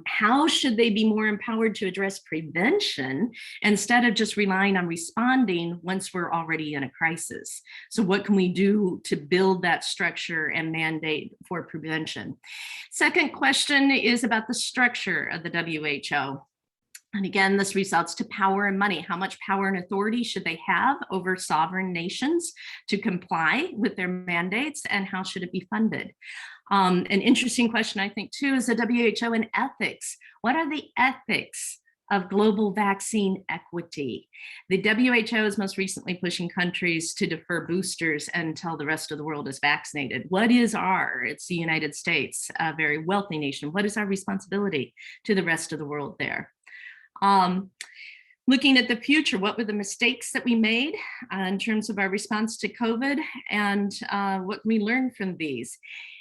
How should they be more empowered to address prevention instead of just relying on responding once we're already in a crisis? So what can we do to build that structure and mandate for prevention? Second question is about the structure of the WHO. And again, this results to power and money. How much power and authority should they have over sovereign nations to comply with their mandates, and how should it be funded? An interesting question, I think, too, is the WHO and ethics. What are the ethics of global vaccine equity? The WHO is most recently pushing countries to defer boosters until the rest of the world is vaccinated. What is it's the United States, a very wealthy nation. What is our responsibility to the rest of the world there? Looking at the future, what were the mistakes that we made in terms of our response to COVID, and what can we learn from these?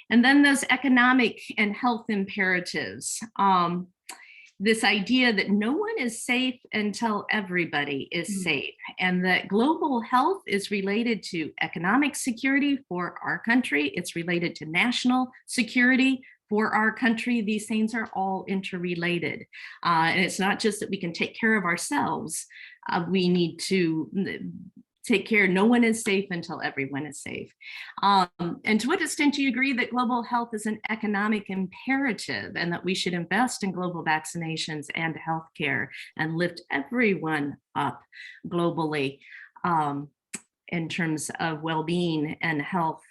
And then those economic and health imperatives. This idea that no one is safe until everybody is safe, and that global health is related to economic security for our country. It's related to national security for our country. These things are all interrelated. And it's not just that we can take care of ourselves. We need to take care. No one is safe until everyone is safe. And to what extent do you agree that global health is an economic imperative and that we should invest in global vaccinations and healthcare and lift everyone up globally in terms of well-being and health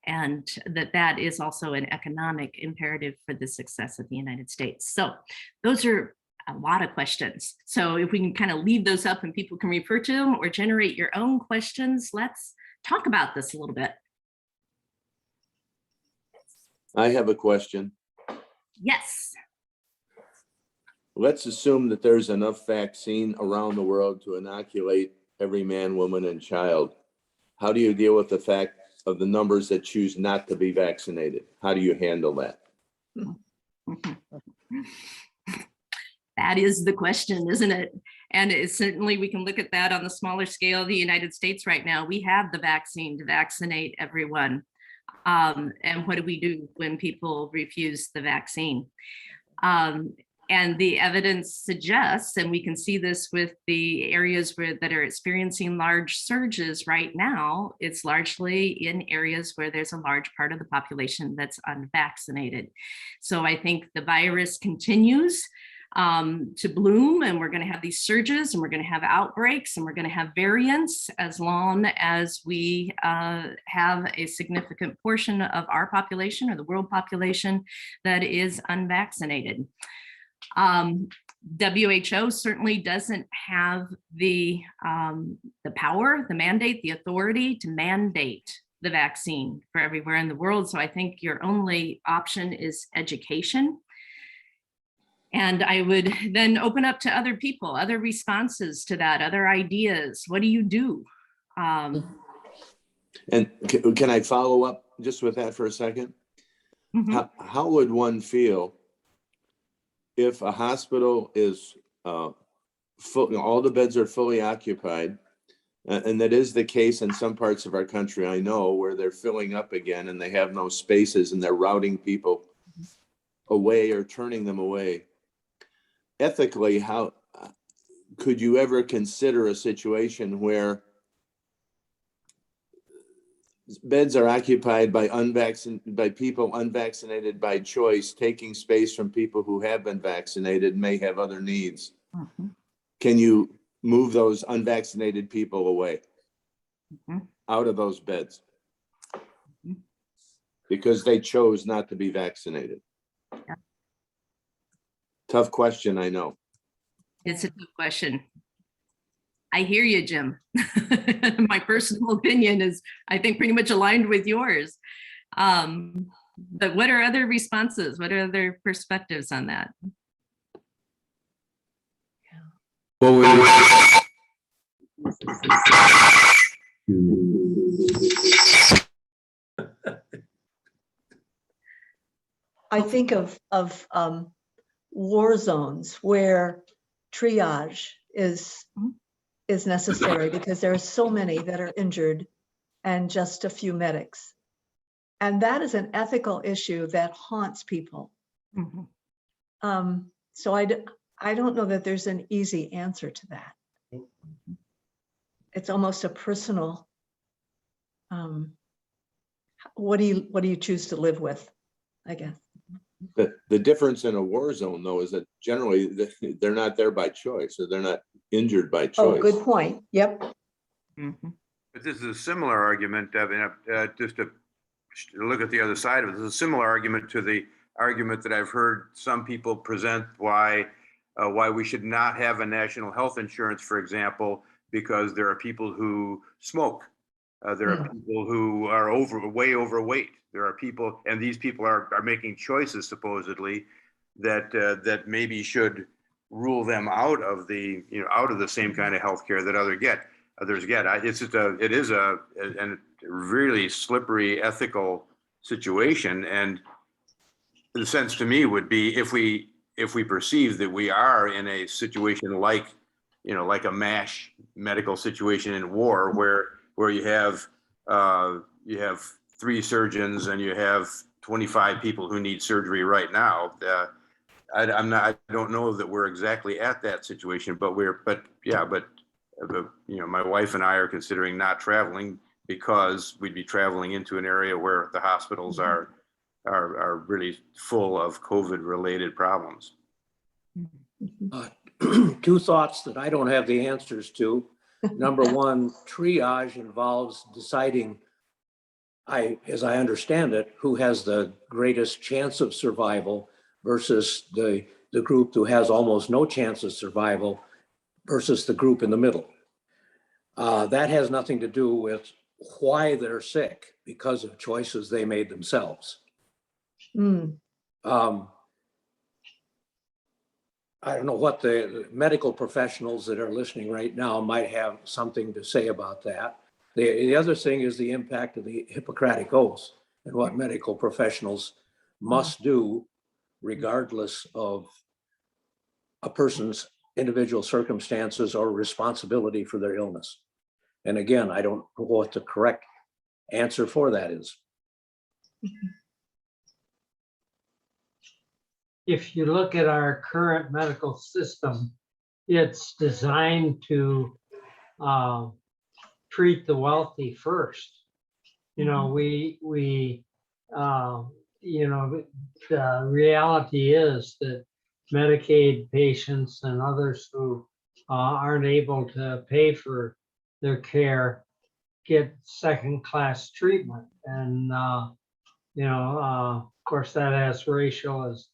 and that is also an economic imperative for the success of the United States. So those are a lot of questions. So if we can kind of leave those up and people can refer to them or generate your own questions, let's talk about this a little bit. I have a question. Yes. Let's assume that there's enough vaccine around the world to inoculate every man, woman, and child. How do you deal with the fact of the numbers that choose not to be vaccinated? How do you handle that? That is the question, isn't it? And certainly we can look at that on the smaller scale of the United States right now. We have the vaccine to vaccinate everyone. And what do we do when people refuse the vaccine? And the evidence suggests, and we can see this with the areas that are experiencing large surges right now, it's largely in areas where there's a large part of the population that's unvaccinated. So I think the virus continues to bloom, and we're going to have these surges, and we're going to have outbreaks, and we're going to have variants as long as we have a significant portion of our population or the world population that is unvaccinated. WHO certainly doesn't have the power, the mandate, the authority to mandate the vaccine for everywhere in the world. So I think your only option is education. And I would then open up to other people, other responses to that, other ideas. What do you do? And can I follow up just with that for a second? Mm-hmm. How would one feel if a hospital is full, all the beds are fully occupied, and that is the case in some parts of our country, I know, where they're filling up again and they have no spaces and they're routing people away or turning them away? Ethically, how could you ever consider a situation where beds are occupied by people unvaccinated by choice, taking space from people who have been vaccinated, may have other needs? Mm-hmm. Can you move those unvaccinated people away out of those beds because they chose not to be vaccinated? Yeah. Tough question, I know. It's a tough question. I hear you, Jim. My personal opinion is, I think, pretty much aligned with yours. But what are other responses? What are other perspectives on that? I think of war zones where triage is necessary because there are so many that are injured and just a few medics. And that is an ethical issue that haunts people. Mm-hmm. So I don't know that there's an easy answer to that. It's almost a personal, what do you choose to live with, I guess. The difference in a war zone, though, is that generally they're not there by choice, or they're not injured by choice. Oh, good point. Yep. Mm-hmm. But this is a similar argument, just to look at the other side of it. This is a similar argument to the argument that I've heard some people present why we should not have a national health insurance, for example, because there are people who smoke. There are people who are way overweight. There are people, and these people are making choices supposedly that maybe should rule them out of the same kind of healthcare that others get. It is a really slippery ethical situation, and the sense to me would be if we perceive that we are in a situation like a MASH medical situation in war, where you have 3 surgeons and you have 25 people who need surgery right now. I don't know that we're exactly at that situation, but my wife and I are considering not traveling because we'd be traveling into an area where the hospitals are really full of COVID-related problems. Two thoughts that I don't have the answers to. Number one, triage involves deciding as I understand it, who has the greatest chance of survival versus the group who has almost no chance of survival versus the group in the middle. That has nothing to do with why they're sick, because of choices they made themselves. Mm. I don't know what the medical professionals that are listening right now might have something to say about that. The other thing is the impact of the Hippocratic Oath and what medical professionals must do regardless of a person's individual circumstances or responsibility for their illness. And again, I don't know what the correct answer for that is. If you look at our current medical system, it's designed to treat the wealthy first. You know, you know, the reality is that Medicaid patients and others who aren't able to pay for their care get second-class treatment. And, you know, of course, that has racial as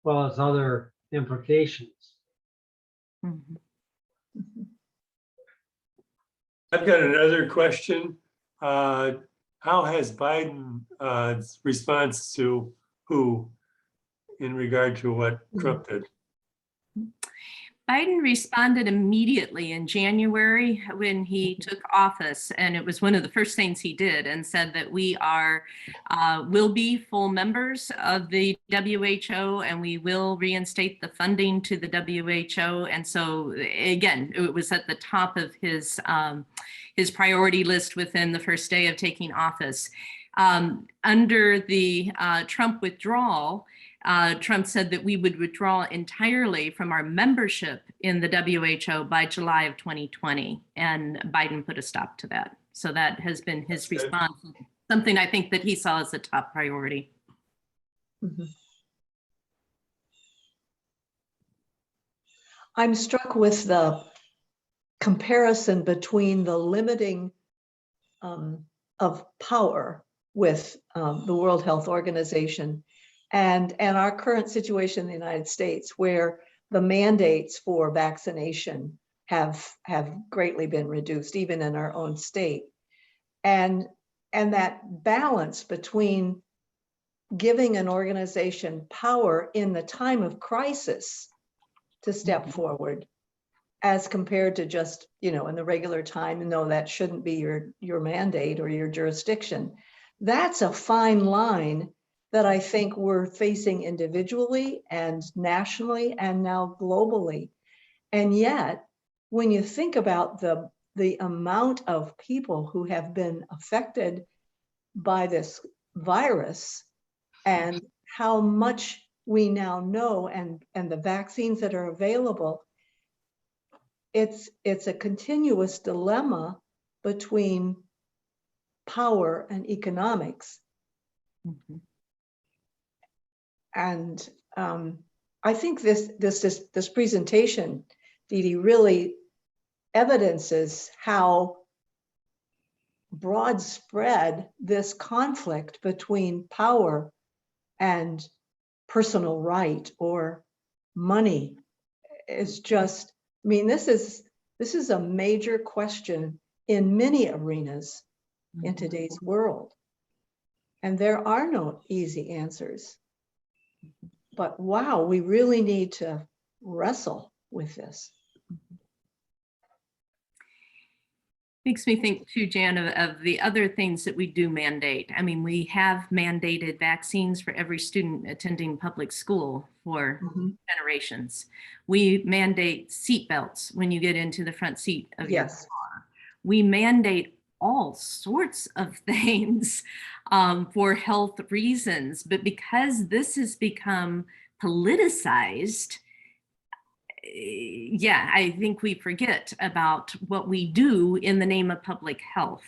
well as other implications. I've got another question. How has Biden's response to WHO in regard to what Trump did? Biden responded immediately in January when he took office, and it was one of the first things he did, and said that we will be full members of the WHO, and we will reinstate the funding to the WHO. And so again, it was at the top of his priority list within the first day of taking office. Under the Trump withdrawal, Trump said that we would withdraw entirely from our membership in the WHO by July of 2020, and Biden put a stop to that. So that has been his response, something I think that he saw as a top priority. I'm struck with the comparison between the limiting of power with the World Health Organization and our current situation in the United States, where the mandates for vaccination have greatly been reduced, even in our own state. And that balance between giving an organization power in the time of crisis to step forward, as compared to just, you know, in the regular time, no, that shouldn't be your mandate or your jurisdiction. That's a fine line that I think we're facing individually and nationally and now globally. And yet, when you think about the amount of people who have been affected by this virus and how much we now know and the vaccines that are available, it's a continuous dilemma between power and economics. And I think this presentation, Dee Dee, really evidences how broad spread this conflict between power and personal right or money is just. I mean, this is a major question in many arenas in today's world, and there are no easy answers. But wow, we really need to wrestle with this. Makes me think too, Jan, of the other things that we do mandate. I mean, we have mandated vaccines for every student attending public school for generations. We mandate seatbelts when you get into the front seat of your car. We mandate all sorts of things for health reasons, but because this has become politicized, yeah, I think we forget about what we do in the name of public health.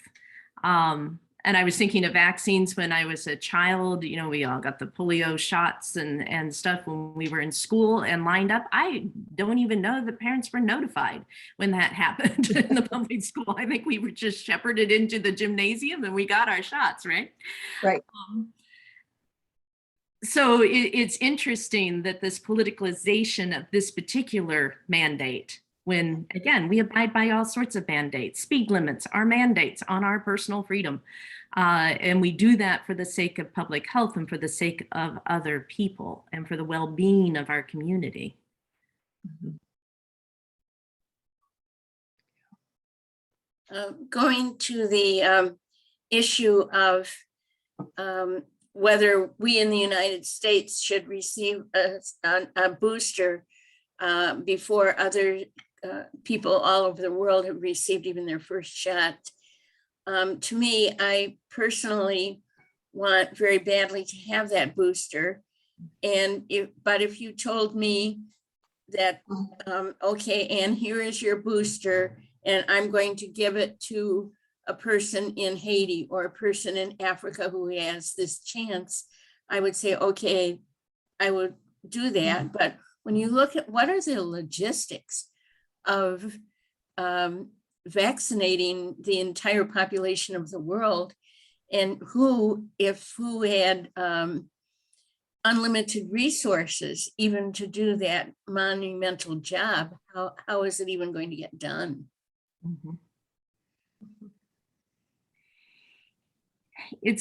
And I was thinking of vaccines when I was a child. You know, we all got the polio shots and stuff when we were in school and lined up. I don't even know that parents were notified when that happened in the public school. I think we were just shepherded into the gymnasium and we got our shots, right? Right. So it's interesting that this politicalization of this particular mandate, when again, we abide by all sorts of mandates, speed limits, our mandates on our personal freedom. And we do that for the sake of public health and for the sake of other people and for the well-being of our community. Going to the issue of whether we in the United States should receive a booster before other people all over the world have received even their first shot. To me, I personally want very badly to have that booster. But if you told me that, okay, and here is your booster, and I'm going to give it to a person in Haiti or a person in Africa who has this chance, I would say, okay, I would do that. But when you look at what are the logistics of vaccinating the entire population of the world, and who had unlimited resources even to do that monumental job, how is it even going to get done?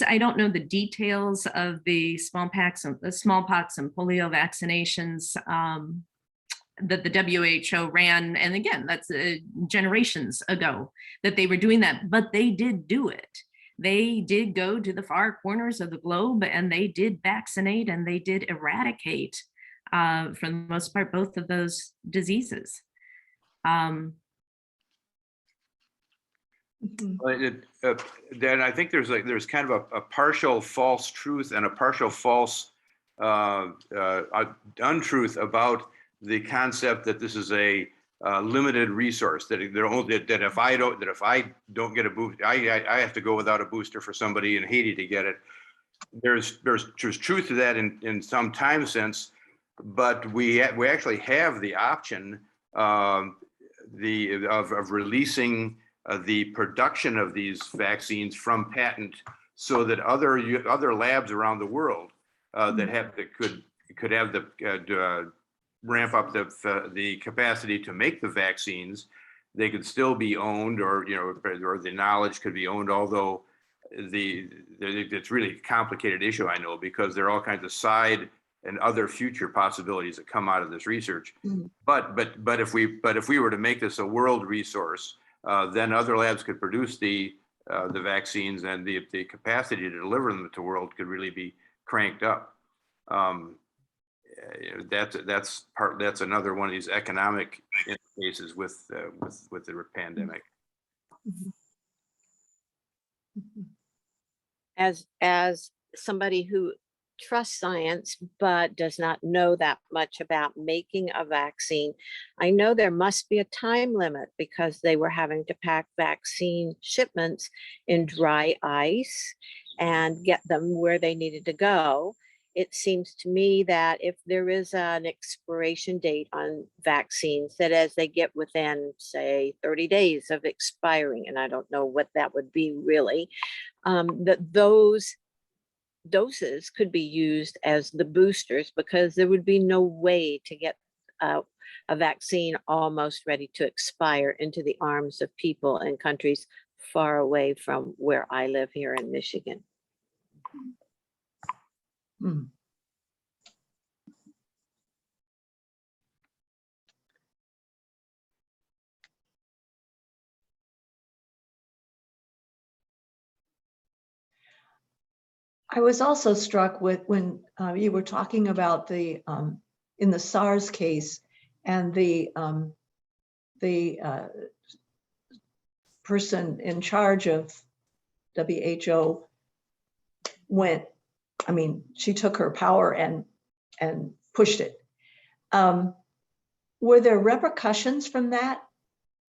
I don't know the details of the smallpox and polio vaccinations that the WHO ran. And again, that's generations ago that they were doing that, but they did do it. They did go to the far corners of the globe and they did vaccinate and they did eradicate, for the most part, both of those diseases. Then I think there's kind of a partial false truth and a partial false untruth about the concept that this is a limited resource, that if I don't get a booster, I have to go without a booster for somebody in Haiti to get it. There's truth to that in some time sense, but we actually have the option of releasing the production of these vaccines from patent, so that other labs around the world could have the ramp up the capacity to make the vaccines. They could still be owned, or the knowledge could be owned, although it's really a complicated issue, I know, because there are all kinds of side and other future possibilities that come out of this research. But if we were to make this a world resource, then other labs could produce the vaccines, and the capacity to deliver them to the world could really be cranked up. That's another one of these economic cases with the pandemic. As somebody who trusts science but does not know that much about making a vaccine, I know there must be a time limit, because they were having to pack vaccine shipments in dry ice and get them where they needed to go. It seems to me that if there is an expiration date on vaccines, that as they get within, say, 30 days of expiring, and I don't know what that would be really, that those doses could be used as the boosters, because there would be no way to get a vaccine almost ready to expire into the arms of people in countries far away from where I live here in Michigan. I was also struck with when you were talking about the in the Sars case, and the person in charge of WHO she took her power and pushed it. Were there repercussions from that?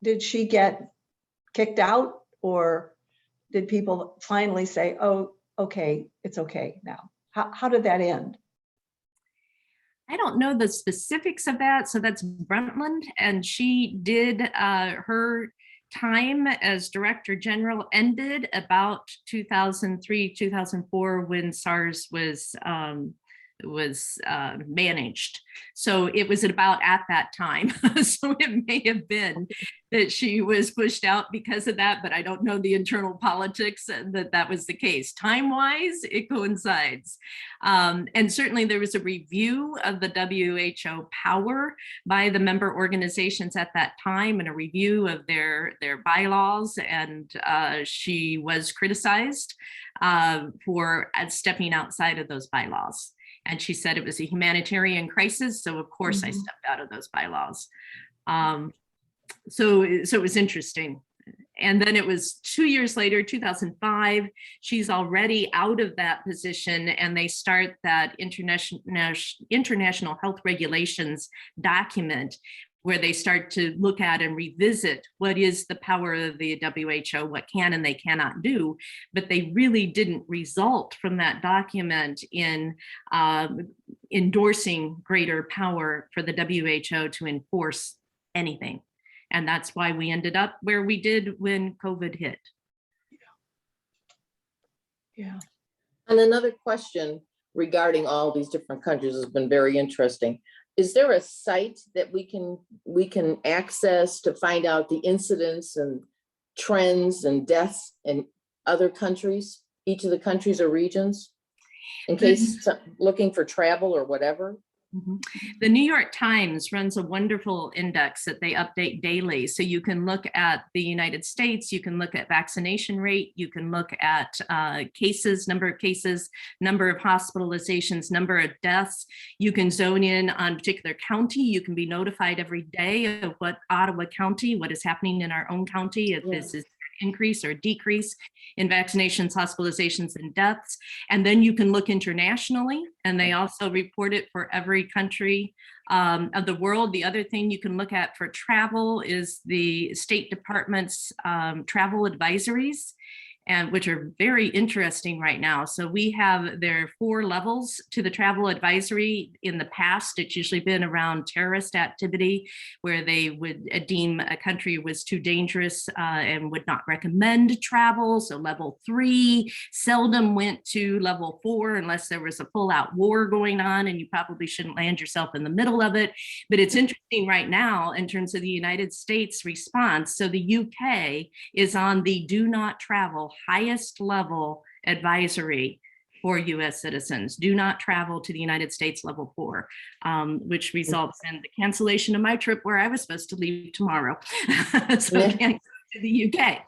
Did she get kicked out, or did people finally say, oh, okay, it's okay now? How did that end? I don't know the specifics of that. So that's Brundtland, and she did her time as Director General ended about 2003, 2004 when SARS was managed. So it was about at that time. So it may have been that she was pushed out because of that, but I don't know the internal politics and that was the case. Time-wise, it coincides. And certainly there was a review of the WHO power by the member organizations at that time and a review of their bylaws. And she was criticized for stepping outside of those bylaws. And she said it was a humanitarian crisis. So of course I stepped out of those bylaws. So it was interesting. And then it was 2 years later, 2005, she's already out of that position and they start that international health regulations document where they start to look at and revisit what is the power of the WHO, what can and they cannot do, but they really didn't result from that document in endorsing greater power for the WHO to enforce anything. And that's why we ended up where we did when COVID hit. Yeah. And another question regarding all these different countries has been very interesting. Is there a site that we can access to find out the incidents and trends and deaths in other countries, each of the countries or regions, in case looking for travel or whatever? The New York Times runs a wonderful index that they update daily. So you can look at the United States, you can look at vaccination rate, you can look at cases, number of cases, number of hospitalizations, number of deaths. You can zone in on a particular county. You can be notified every day of what Ottawa County, what is happening in our own county, if this is increase or decrease in vaccinations, hospitalizations, and deaths. And then you can look internationally, and they also report it for every country of the world. The other thing you can look at for travel is the State Department's travel advisories, and which are very interesting right now. So we have there 4 levels to the travel advisory. In the past, it's usually been around terrorist activity, where they would deem a country was too dangerous and would not recommend travel. So level 3 seldom went to level 4 unless there was a full-out war going on, and you probably shouldn't land yourself in the middle of it. But it's interesting right now in terms of the United States response. So the UK is on the do not travel highest level advisory for US citizens. Do not travel to the United States level 4, which results in the cancellation of my trip where I was supposed to leave tomorrow. So I can't go to the UK.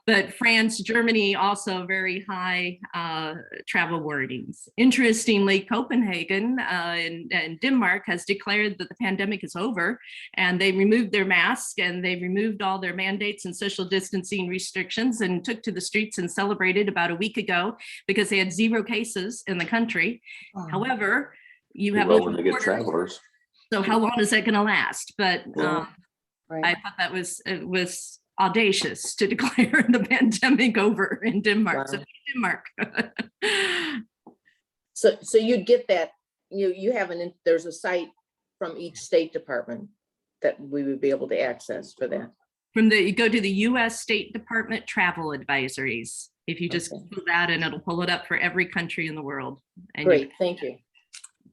But France, Germany, also very high travel wordings. Interestingly, Copenhagen and Denmark has declared that the pandemic is over, and they removed their masks and they removed all their mandates and social distancing restrictions and took to the streets and celebrated about a week ago because they had 0 cases in the country. However, you have when they get travelers. So how long is that going to last? But Right. I thought that was audacious to declare the pandemic over in Denmark. Wow. So Denmark. So you'd get that, you have there's a site from each State Department that we would be able to access for that. You go to the US State Department travel advisories. If you just Google that, and it'll pull it up for every country in the world. And Great, thank you.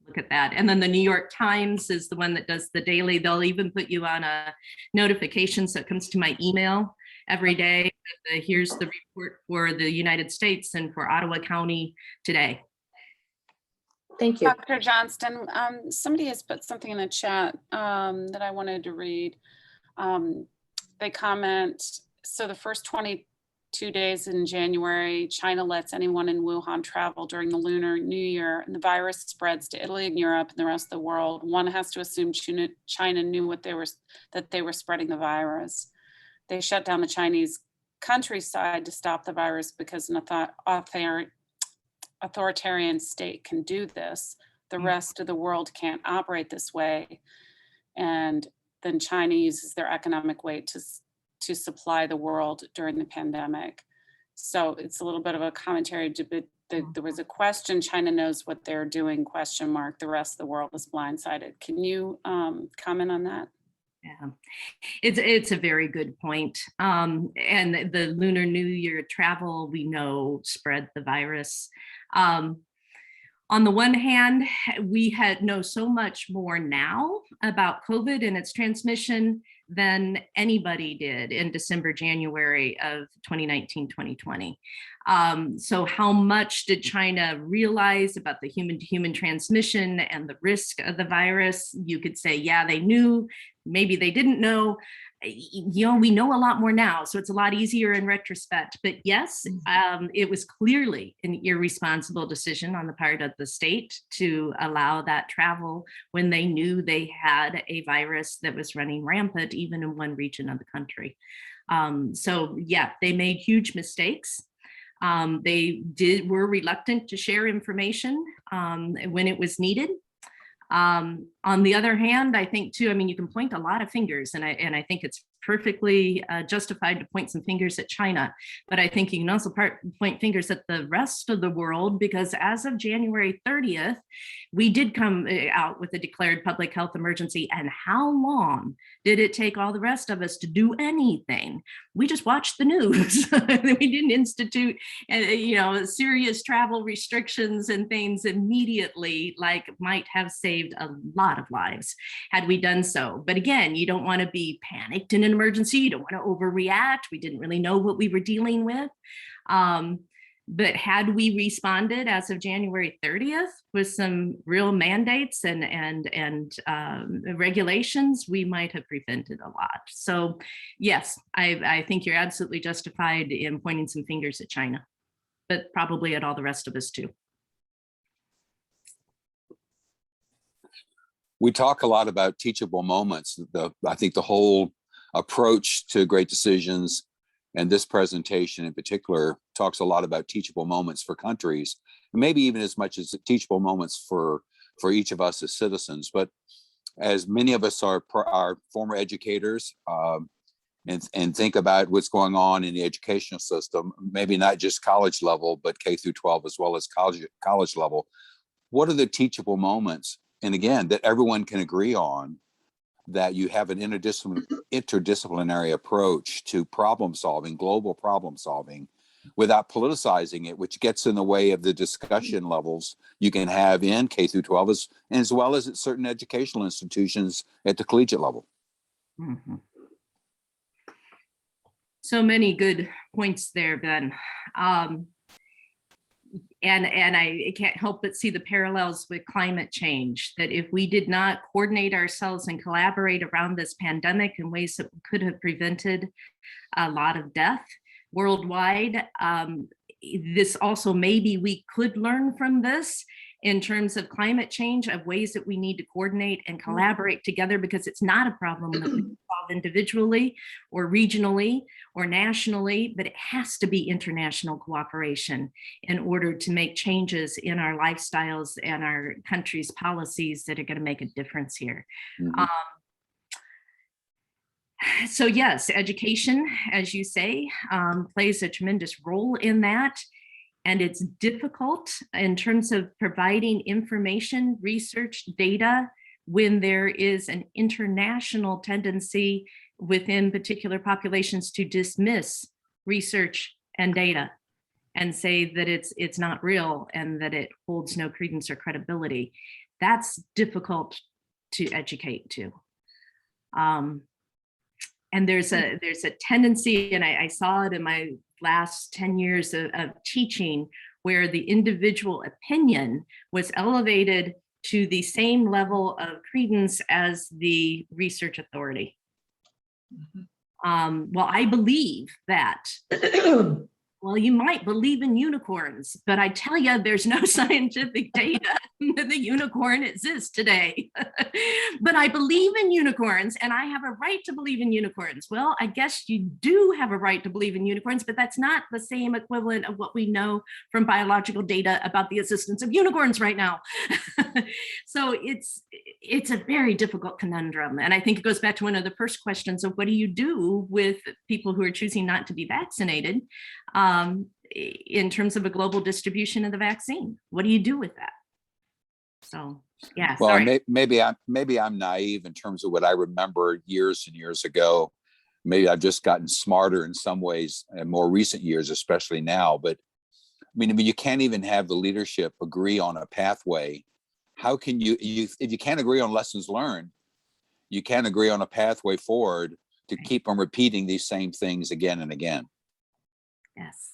Look at that. And then the New York Times is the one that does the daily. They'll even put you on a notification, so it comes to my email every day. Here's the report for the United States and for Ottawa County today. Thank you. Dr. Johnston, somebody has put something in the chat that I wanted to read. They comment, so the first 22 days in January, China lets anyone in Wuhan travel during the Lunar New Year, and the virus spreads to Italy and Europe and the rest of the world. One has to assume China knew that they were spreading the virus. They shut down the Chinese countryside to stop the virus because an authoritarian state can do this. The rest of the world can't operate this way. And then China uses their economic weight to supply the world during the pandemic. So it's a little bit of a commentary to, but there was a question, China knows what they're doing, question mark, the rest of the world is blindsided. Can you comment on that? Yeah, it's a very good point. And the Lunar New Year travel, we know, spread the virus. On the one hand, we know so much more now about COVID and its transmission than anybody did in December, January of 2019, 2020. So how much did China realize about the human-to-human transmission and the risk of the virus? You could say, yeah, they knew, maybe they didn't know. You know, we know a lot more now, so it's a lot easier in retrospect. But yes, it was clearly an irresponsible decision on the part of the state to allow that travel when they knew they had a virus that was running rampant, even in one region of the country. So yeah, they made huge mistakes. They were reluctant to share information when it was needed. On the other hand, I think too, I mean, you can point a lot of fingers, and I think it's perfectly justified to point some fingers at China, but I think you can also point fingers at the rest of the world, because as of January 30th, we did come out with a declared public health emergency. And how long did it take all the rest of us to do anything? We just watched the news. We didn't institute, serious travel restrictions and things immediately, like might have saved a lot of lives had we done so. But again, you don't want to be panicked in an emergency. You don't want to overreact. We didn't really know what we were dealing with. But had we responded as of January 30th with some real mandates and regulations, we might have prevented a lot. So yes, I think you're absolutely justified in pointing some fingers at China, but probably at all the rest of us too. We talk a lot about teachable moments. I think the whole approach to great decisions, and this presentation in particular, talks a lot about teachable moments for countries, and maybe even as much as teachable moments for each of us as citizens. But as many of us are former educators and think about what's going on in the educational system, maybe not just college level, but K through 12 as well as college level, what are the teachable moments? And again, that everyone can agree on, that you have an interdisciplinary approach to problem solving, global problem solving, without politicizing it, which gets in the way of the discussion levels you can have in K through 12, as well as at certain educational institutions at the collegiate level. Mm-hmm. So many good points there, Ben. And I can't help but see the parallels with climate change, that if we did not coordinate ourselves and collaborate around this pandemic in ways that could have prevented a lot of death worldwide, this also, maybe we could learn from this in terms of climate change, of ways that we need to coordinate and collaborate together, because it's not a problem that we can solve individually or regionally or nationally, but it has to be international cooperation in order to make changes in our lifestyles and our country's policies that are going to make a difference here. Mm-hmm. So yes, education, as you say, plays a tremendous role in that. And it's difficult in terms of providing information, research, data, when there is an international tendency within particular populations to dismiss research and data and say that it's not real and that it holds no credence or credibility. That's difficult to educate to. And there's a tendency, and I saw it in my last 10 years of teaching, where the individual opinion was elevated to the same level of credence as the research authority. Mm-hmm. Well, I believe that Well, you might believe in unicorns, but I tell you, there's no scientific data that the unicorn exists today. But I believe in unicorns and I have a right to believe in unicorns. Well, I guess you do have a right to believe in unicorns, but that's not the same equivalent of what we know from biological data about the existence of unicorns right now. So it's a very difficult conundrum. And I think it goes back to one of the first questions of what do you do with people who are choosing not to be vaccinated? In terms of a global distribution of the vaccine. What do you do with that? So, yeah, Well, sorry. maybe I'm naive in terms of what I remember years and years ago. Maybe I've just gotten smarter in some ways in more recent years, especially now. But I mean, you can't even have the leadership agree on a pathway. How can you if you can't agree on lessons learned, you can't agree on a pathway forward to keep on repeating these same things again and again. Yes.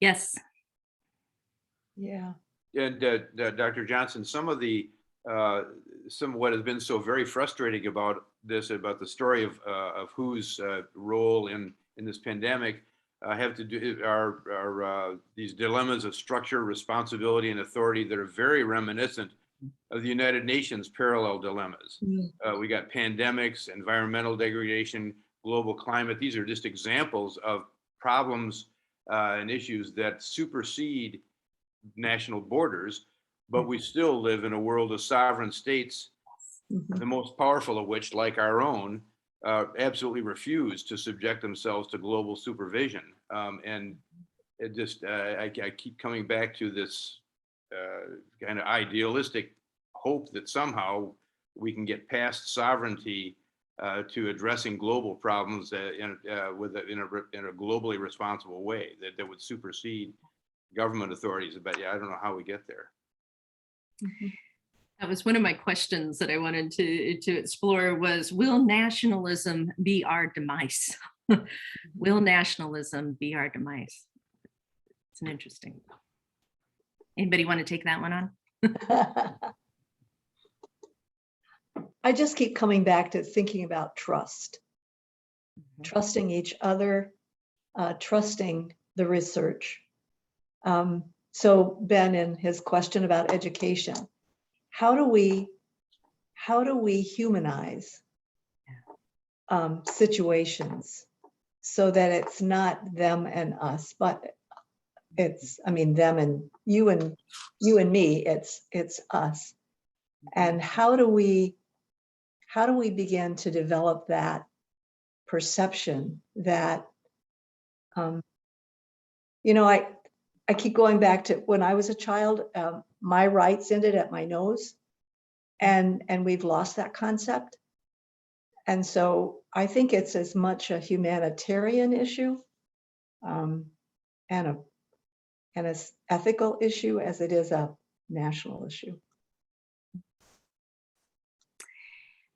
Yes. Yeah. And Dr. Johnson, some of what has been so very frustrating about this, about the story of WHO's role in this pandemic, have to do are these dilemmas of structure, responsibility, and authority that are very reminiscent of the United Nations parallel dilemmas. We got pandemics, environmental degradation, global climate. These are just examples of problems and issues that supersede national borders, but we still live in a world of sovereign states, the most powerful of which, like our own, absolutely refuse to subject themselves to global supervision. And it just, I keep coming back to this kind of idealistic hope that somehow we can get past sovereignty to addressing global problems in a globally responsible way that would supersede government authorities. But yeah, I don't know how we get there. That was one of my questions that I wanted to explore was, will nationalism be our demise? Will nationalism be our demise? It's an interesting. Anybody want to take that one on? I just keep coming back to thinking about trust, trusting each other, trusting the research. So Ben, in his question about education, how do we humanize situations so that it's not them and us, but it's, I mean, them and you and me, it's us. And how do we begin to develop that perception that, I keep going back to when I was a child, my rights ended at my nose, and we've lost that concept. And so I think it's as much a humanitarian issue and an ethical issue as it is a national issue.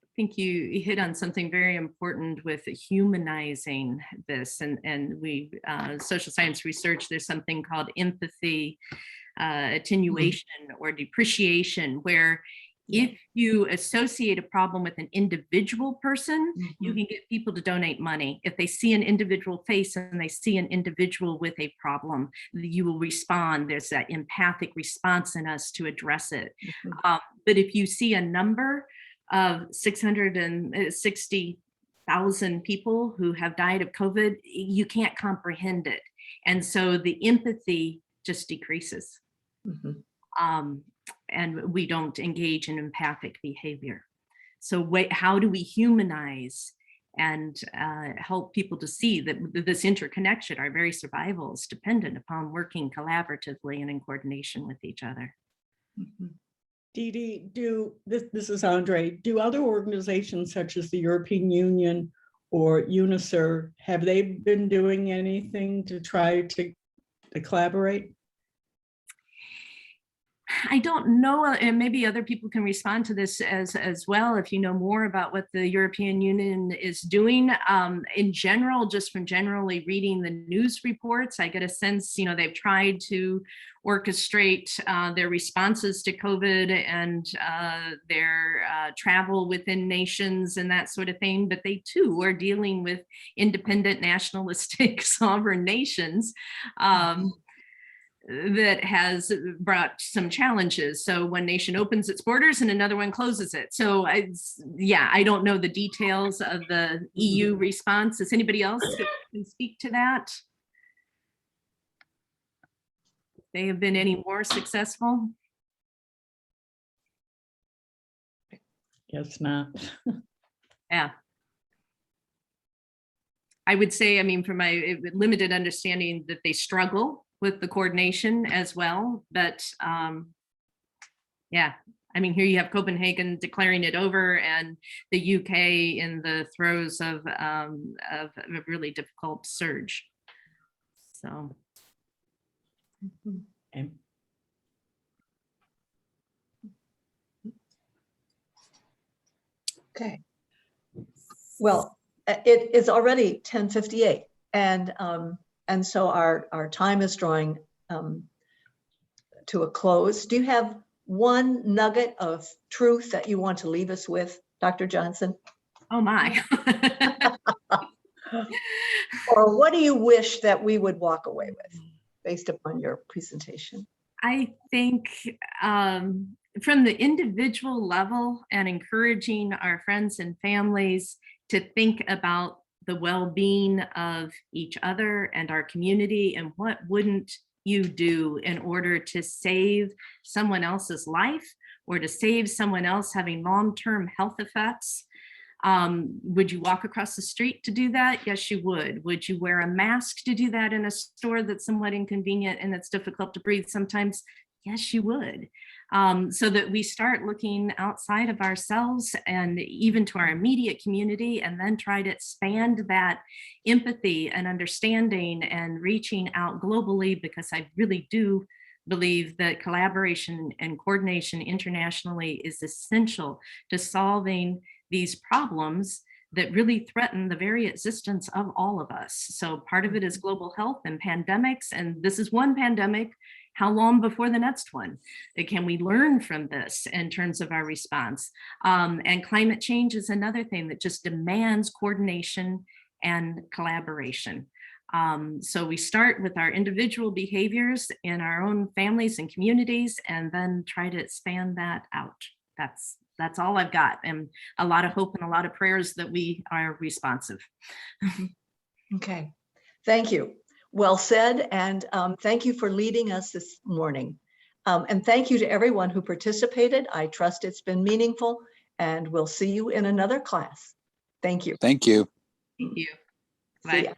I think you hit on something very important with humanizing this, and we social science research, there's something called empathy attenuation or depreciation, where if you associate a problem with an individual person, you can get people to donate money. If they see an individual face and they see an individual with a problem, you will respond. There's that empathic response in us to address it. But if you see a number of 660,000 people who have died of COVID, you can't comprehend it. And so the empathy just decreases. And we don't engage in empathic behavior. So how do we humanize and help people to see that this interconnection, our very survival, is dependent upon working collaboratively and in coordination with each other? Dee Dee, this is Andre, do other organizations such as the European Union or UNICEF, have they been doing anything to try to collaborate? I don't know, and maybe other people can respond to this as well if you know more about what the European Union is doing. In general, just from generally reading the news reports, I get a sense, they've tried to orchestrate their responses to COVID and their travel within nations and that sort of thing, but they too are dealing with independent, nationalistic, sovereign nations. That has brought some challenges. So one nation opens its borders and another one closes it. So I don't know the details of the EU response. Does anybody else can speak to that? They have been any more successful? Guess not. Yeah. I would say, from my limited understanding, that they struggle with the coordination as well. But yeah, here you have Copenhagen declaring it over and the UK in the throes of a really difficult surge. So. Okay. Well, it is already 10:58, and so our time is drawing to a close. Do you have one nugget of truth that you want to leave us with, Dr. Johnson? Oh my. Or what do you wish that we would walk away with based upon your presentation? I think from the individual level and encouraging our friends and families to think about the well-being of each other and our community, and what wouldn't you do in order to save someone else's life or to save someone else having long-term health effects. Would you walk across the street to do that? Yes, you would. Would you wear a mask to do that in a store that's somewhat inconvenient and it's difficult to breathe sometimes? Yes, you would. So that we start looking outside of ourselves and even to our immediate community, and then try to expand that empathy and understanding and reaching out globally, because I really do believe that collaboration and coordination internationally is essential to solving these problems that really threaten the very existence of all of us. So part of it is global health and pandemics, and this is one pandemic. How long before the next one? Can we learn from this in terms of our response? And climate change is another thing that just demands coordination and collaboration. So we start with our individual behaviors in our own families and communities, and then try to expand that out. That's all I've got, and a lot of hope and a lot of prayers that we are responsive. Okay, thank you. Well said, and thank you for leading us this morning. And thank you to everyone who participated. I trust it's been meaningful, and we'll see you in another class. Thank you. Thank you. Thank you. See ya.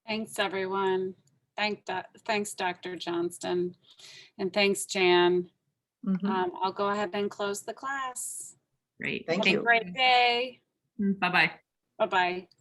Thanks, everyone. Thanks, Dr. Johnston, and thanks, Jan. I'll go ahead and close the class. Great. Thank Have you. a great day. Bye-bye. Bye-bye.